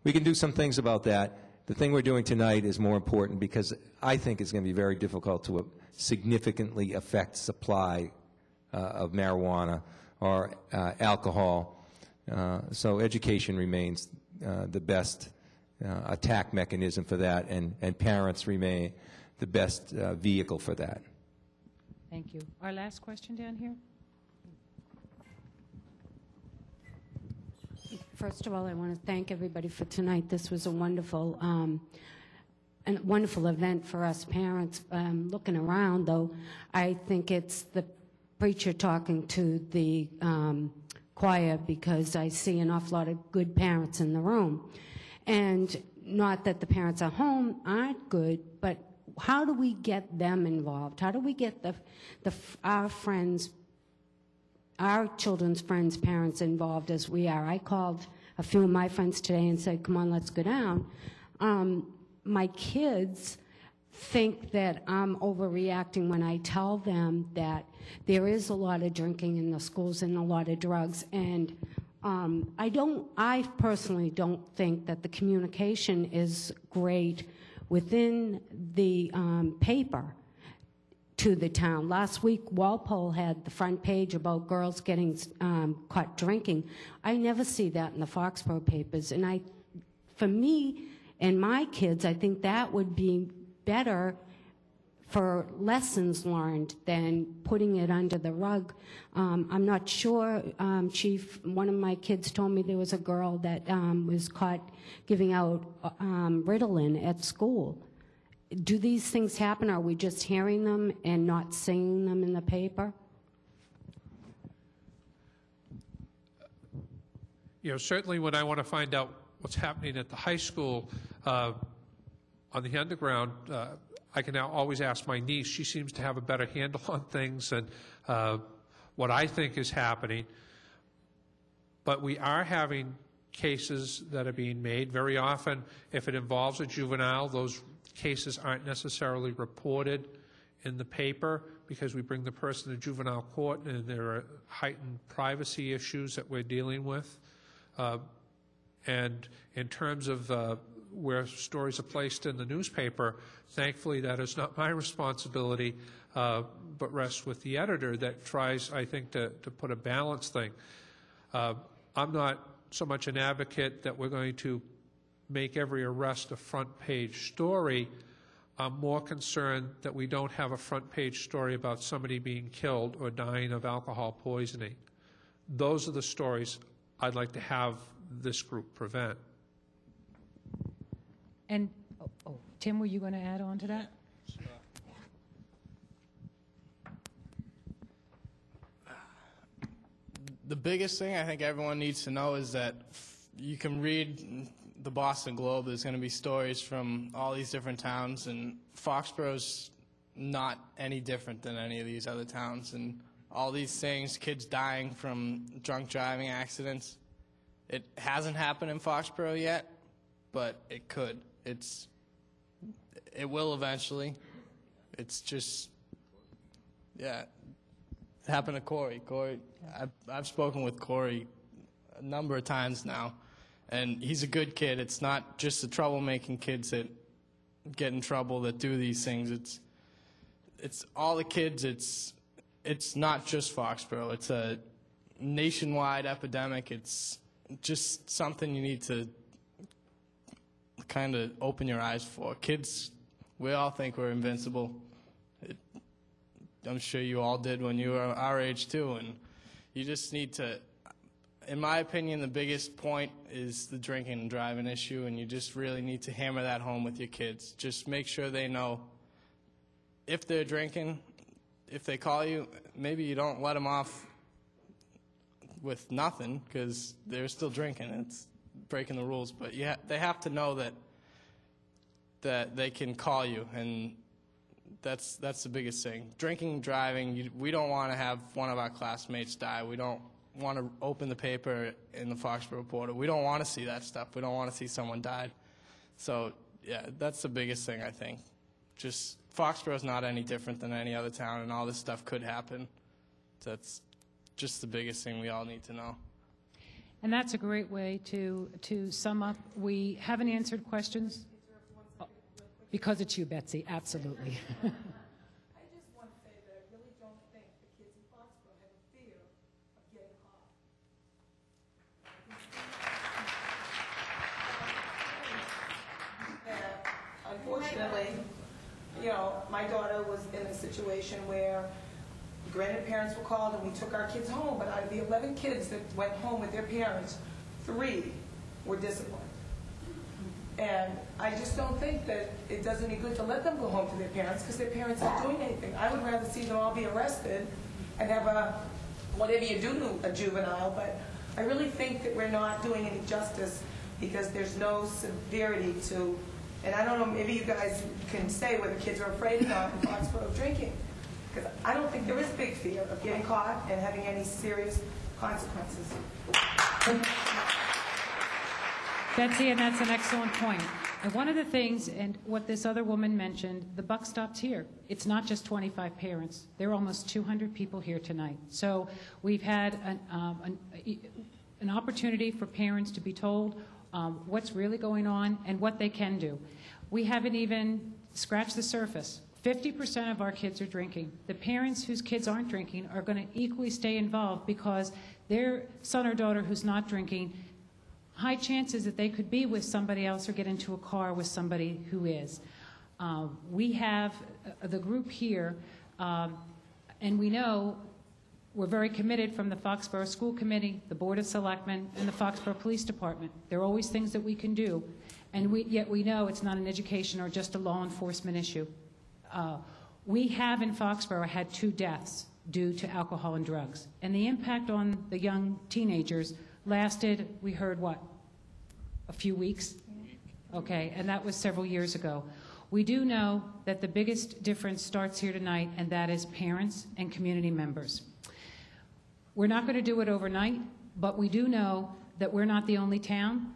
we can do some things about that. The thing we're doing tonight is more important because I think it's going to be very difficult to significantly affect supply of marijuana or alcohol. So education remains the best attack mechanism for that, and parents remain the best vehicle for that. Thank you. Our last question down here. First of all, I want to thank everybody for tonight. This was a wonderful event for us parents. Looking around, though, I think it's the preacher talking to the choir, because I see an awful lot of good parents in the room. And not that the parents at home aren't good, but how do we get them involved? How do we get our friends, our children's friends' parents involved as we are? I called a few of my friends today and said, come on, let's go down. My kids think that I'm overreacting when I tell them that there is a lot of drinking in the schools and a lot of drugs. And I personally don't think that the communication is great within the paper to the town. Last week, Walpole had the front page about girls getting caught drinking. I never see that in the Foxborough papers. And for me and my kids, I think that would be better for lessons learned than putting it under the rug. I'm not sure, Chief, one of my kids told me there was a girl that was caught giving out Ritalin at school. Do these things happen? Are we just hearing them and not seeing them in the paper? You know, certainly when I want to find out what's happening at the high school on the underground, I can now always ask my niece. She seems to have a better handle on things and what I think is happening. But we are having cases that are being made. Very often, if it involves a juvenile, those cases aren't necessarily reported in the paper because we bring the person to juvenile court and there are heightened privacy issues that we're dealing with. And in terms of where stories are placed in the newspaper, thankfully that is not my responsibility, but rests with the editor that tries, I think, to put a balanced thing. I'm not so much an advocate that we're going to make every arrest a front-page story. I'm more concerned that we don't have a front-page story about somebody being killed or dying of alcohol poisoning. Those are the stories I'd like to have this group prevent. And, Tim, were you going to add on to that? the biggest thing I think everyone needs to know is that you can read the Boston Globe. There's going to be stories from all these different towns, and Foxborough's not any different than any of these other towns. And all these things, kids dying from drunk driving accidents, it hasn't happened in Foxborough yet, but it could. It will eventually. It's just, yeah. It happened to Corey. I've spoken with Corey a number of times now, and he's a good kid. It's not just the troublemaking kids that get in trouble that do these things. It's all the kids. It's not just Foxborough. It's a nationwide epidemic. It's just something you need to kind of open your eyes for. Kids, we all think we're invincible. I'm sure you all did when you were our age too, and you just need to, in my opinion, the biggest point is the drinking and driving issue, and you just really need to hammer that home with your kids. Just make sure they know if they're drinking, if they call you, maybe you don't let them off with nothing because they're still drinking. It's breaking the rules, but they have to know that they can call you, and that's the biggest thing. Drinking and driving, we don't want to have one of our classmates die. We don't want to open the paper in the Foxborough Reporter. We don't want to see that stuff. We don't want to see someone died. So, yeah, that's the biggest thing, I think. Just Foxborough's not any different than any other town, and all this stuff could happen. That's just the biggest thing we all need to know. And that's a great way to sum up. We haven't answered questions. Because it's you, Betsy, absolutely. I just want to say that I really don't think the kids in Foxborough have a fear of getting caught. And unfortunately, my daughter was in a situation where granted parents were called and we took our kids home, but out of the 11 kids that went home with their parents, 3 were disciplined. And I just don't think that it does any good to let them go home to their parents because their parents aren't doing anything. I would rather see them all be arrested and have whatever you do to a juvenile, but I really think that we're not doing any justice because there's no severity to, and I don't know, maybe you guys can say whether kids are afraid or not in Foxborough of drinking, because I don't think there is a big fear of getting caught and having any serious consequences. Betsy, and that's an excellent point. And one of the things, and what this other woman mentioned, the buck stops here. It's not just 25 parents. There are almost 200 people here tonight. So we've had an opportunity for parents to be told what's really going on and what they can do. We haven't even scratched the surface. 50% of our kids are drinking. The parents whose kids aren't drinking are going to equally stay involved because their son or daughter who's not drinking, high chances that they could be with somebody else or get into a car with somebody who is. We have the group here, and we know we're very committed from the Foxborough School Committee, the Board of Selectmen, and the Foxborough Police Department. There are always things that we can do, and yet we know it's not an education or just a law enforcement issue. We have in Foxborough had 2 deaths due to alcohol and drugs, and the impact on the young teenagers lasted, we heard what, a few weeks? Okay, and that was several years ago. We do know that the biggest difference starts here tonight, and that is parents and community members. We're not going to do it overnight, but we do know that we're not the only town,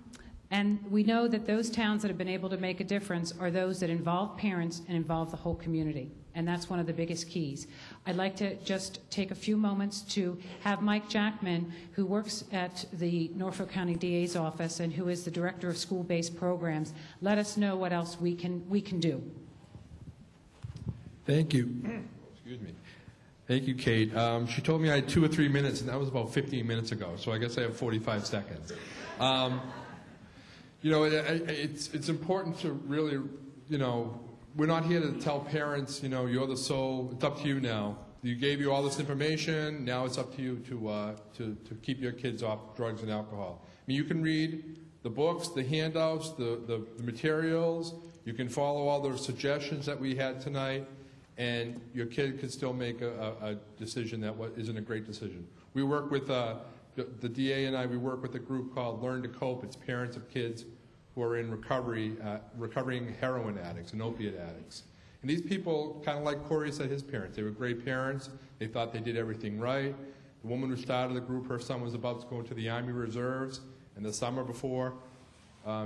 and we know that those towns that have been able to make a difference are those that involve parents and involve the whole community, and that's one of the biggest keys. I'd like to just take a few moments to have Mike Jackman, who works at the Norfolk County DA's office and who is the Director of School-Based Programs, let us know what else we can do. Thank you. Excuse me. Thank you, Kate. She told me I had 2 or 3 minutes, and that was about 15 minutes ago, so I guess I have 45 seconds. It's important to really, we're not here to tell parents, you're the soul. It's up to you now. You gave you all this information. Now it's up to you to keep your kids off drugs and alcohol. I mean, you can read the books, the handouts, the materials. You can follow all the suggestions that we had tonight, and your kid could still make a decision that isn't a great decision. We work with The DA and I, we work with a group called Learn to Cope. It's parents of kids who are in recovery, recovering heroin addicts and opiate addicts. And these people, kind of like Corey said, his parents, they were great parents. They thought they did everything right. The woman who started the group, her son was about to go into the Army Reserves, and the summer before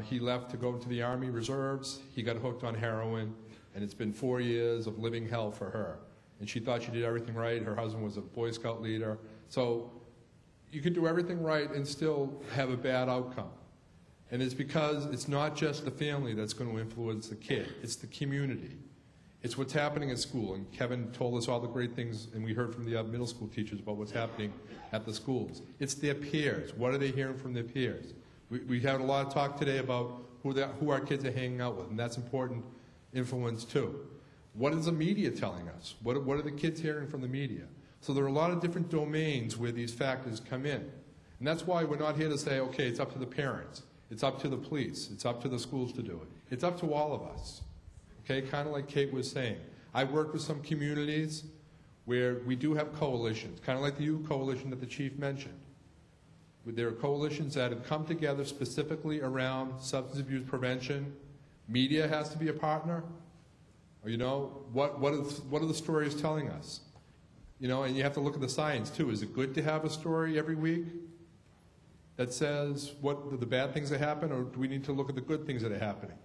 he left to go into the Army Reserves, he got hooked on heroin, and it's been 4 years of living hell for her. And she thought she did everything right. Her husband was a Boy Scout leader. So you can do everything right and still have a bad outcome. And it's because it's not just the family that's going to influence the kid. It's the community. It's what's happening at school. And Kevin told us all the great things, and we heard from the middle school teachers about what's happening at the schools. It's their peers. What are they hearing from their peers? We had a lot of talk today about who our kids are hanging out with, and that's important influence too. What is the media telling us? What are the kids hearing from the media? So there are a lot of different domains where these factors come in. And that's why we're not here to say, okay, it's up to the parents. It's up to the police. It's up to the schools to do it. It's up to all of us. Okay, kind of like Kate was saying. I've worked with some communities where we do have coalitions, kind of like the youth coalition that the chief mentioned. There are coalitions that have come together specifically around substance abuse prevention. Media has to be a partner. Or, you know, what are the stories telling us? You know, and you have to look at the science too. Is it good to have a story every week that says what the bad things that happen, or do we need to look at the good things that are happening?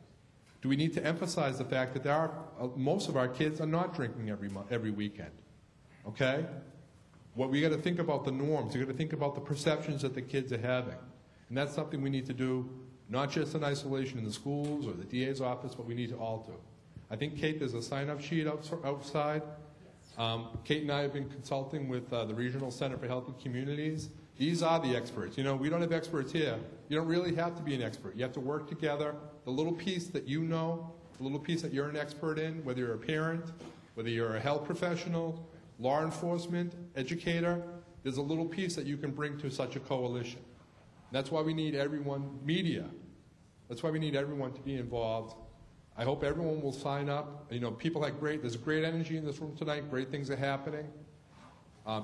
Do we need to emphasize the fact that most of our kids are not drinking every weekend? Okay? What we got to think about the norms. We got to think about the perceptions that the kids are having, and that's something we need to do, not just in isolation in the schools or the DA's office, but we need to all do. I think, Kate, there's a sign-up sheet outside. Kate and I have been consulting with the Regional Center for Healthy Communities. These are the experts. You know, we don't have experts here. You don't really have to be an expert. You have to work together. The little piece that you know, the little piece that you're an expert in, whether you're a parent, whether you're a health professional, law enforcement, educator, there's a little piece that you can bring to such a coalition. And that's why we need everyone, media. That's why we need everyone to be involved. I hope everyone will sign up. You know, people have there's great energy in this room tonight. Great things are happening.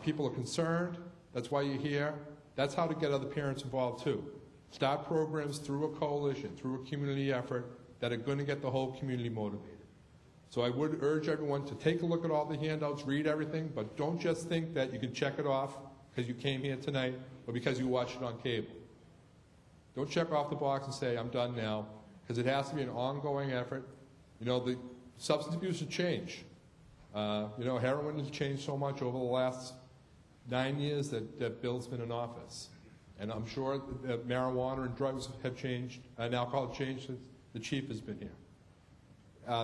People are concerned. That's why you're here. That's how to get other parents involved too. Start programs through a coalition, through a community effort that are going to get the whole community motivated. So I would urge everyone to take a look at all the handouts, read everything, but don't just think that you can check it off because you came here tonight or because you watched it on cable. Don't check off the box and say, I'm done now, because it has to be an ongoing effort. You know, the substance abuse has changed. You know, heroin has changed so much over the last 9 years that Bill's been in office. And I'm sure that marijuana and drugs have changed, and alcohol has changed since the chief has been here.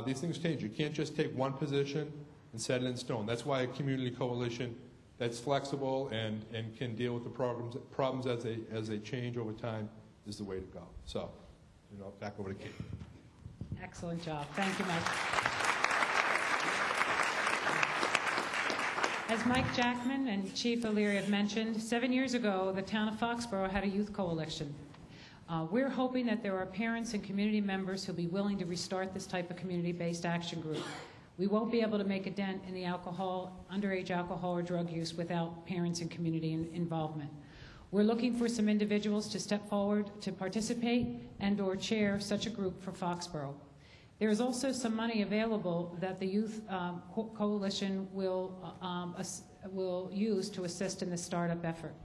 These things change. You can't just take one position and set it in stone. That's why a community coalition that's flexible and can deal with the problems as they change over time is the way to go. So, you know, back over to Kate. Excellent job. Thank you, Mike. As Mike Jackman and Chief O'Leary have mentioned, 7 years ago, the town of Foxborough had a youth coalition. We're hoping that there are parents and community members who'll be willing to restart this type of community-based action group. We won't be able to make a dent in the underage alcohol or drug use without parents and community involvement. We're looking for some individuals to step forward to participate and/or chair such a group for Foxborough. There is also some money available that the Youth Coalition will use to assist in the startup effort.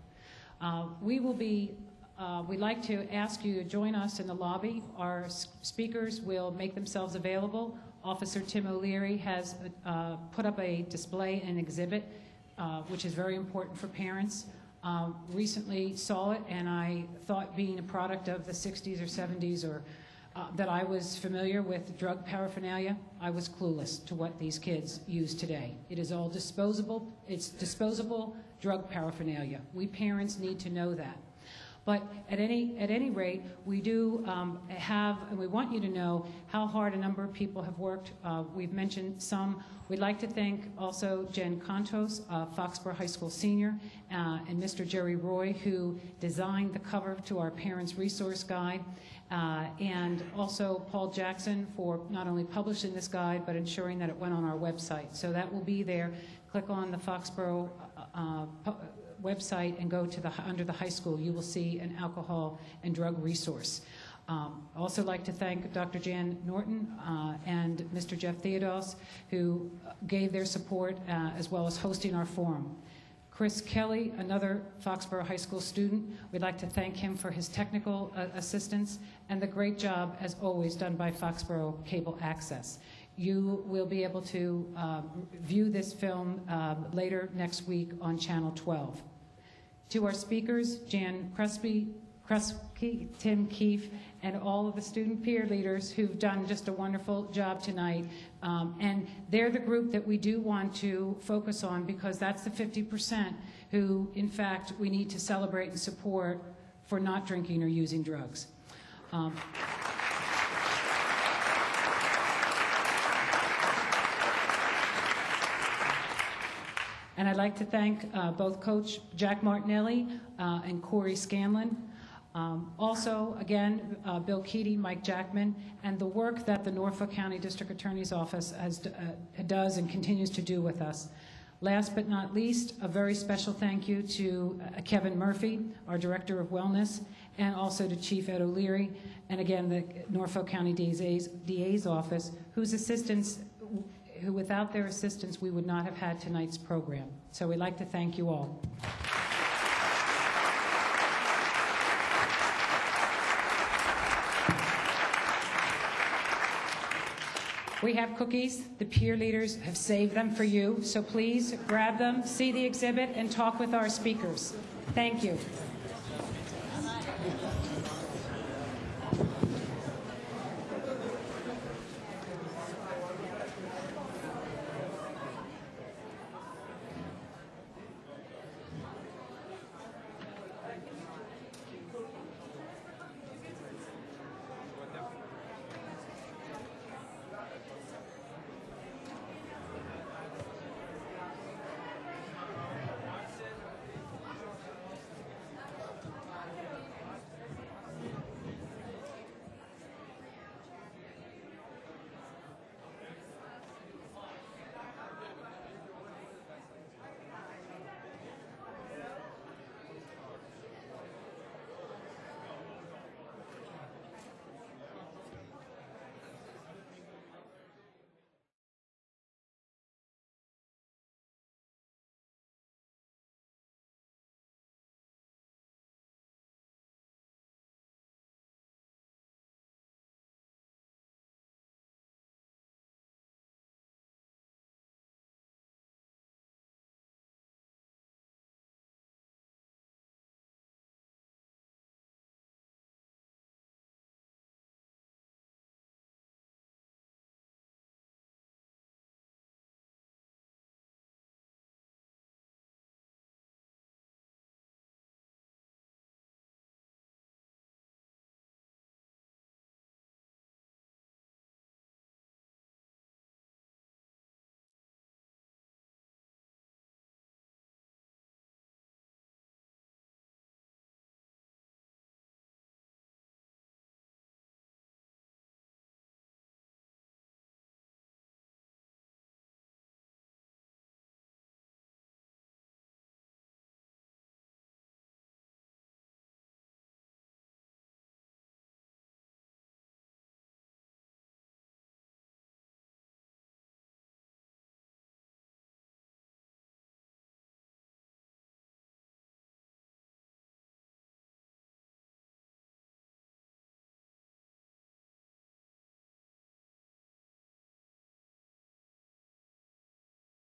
We'd like to ask you to join us in the lobby. Our speakers will make themselves available. Officer Tim O'Leary has put up a display and exhibit, which is very important for parents. Recently saw it, and I thought, being a product of the 60s or 70s, or that I was familiar with drug paraphernalia, I was clueless to what these kids use today. It is all disposable. It's disposable drug paraphernalia. We parents need to know that. But at any rate, we do have, and we want you to know how hard a number of people have worked. We've mentioned some. We'd like to thank also Jen Contos, Foxborough High School senior, and Mr. Jerry Roy, who designed the cover to our Parents Resource Guide, and also Paul Jackson for not only publishing this guide, but ensuring that it went on our website. So that will be there. Click on the Foxborough website and go to under the high school, you will see an alcohol and drug resource. Also like to thank Dr. Jan Norton and Mr. Jeff Theodos, who gave their support as well as hosting our forum. Chris Kelly, another Foxborough High School student, we'd like to thank him for his technical assistance and the great job, as always, done by Foxborough Cable Access. You will be able to view this film later next week on Channel 12. To our speakers, Jan Krusky, Tim Keefe, and all of the student peer leaders who've done just a wonderful job tonight. And they're the group that we do want to focus on, because that's the 50% who, in fact, we need to celebrate and support for not drinking or using drugs. And I'd like to thank both Coach Jack Martinelli and Corey Scanlon. Also, again, Bill Keaty, Mike Jackman, and the work that the Norfolk County District Attorney's Office does and continues to do with us. Last but not least, a very special thank you to Kevin Murphy, our Director of Wellness, and also to Chief Ed O'Leary, and again, the Norfolk County DA's Office, who without their assistance, we would not have had tonight's program. So we'd like to thank you all. We have cookies. The peer leaders have saved them for you. So please grab them, see the exhibit, and talk with our speakers. Thank you.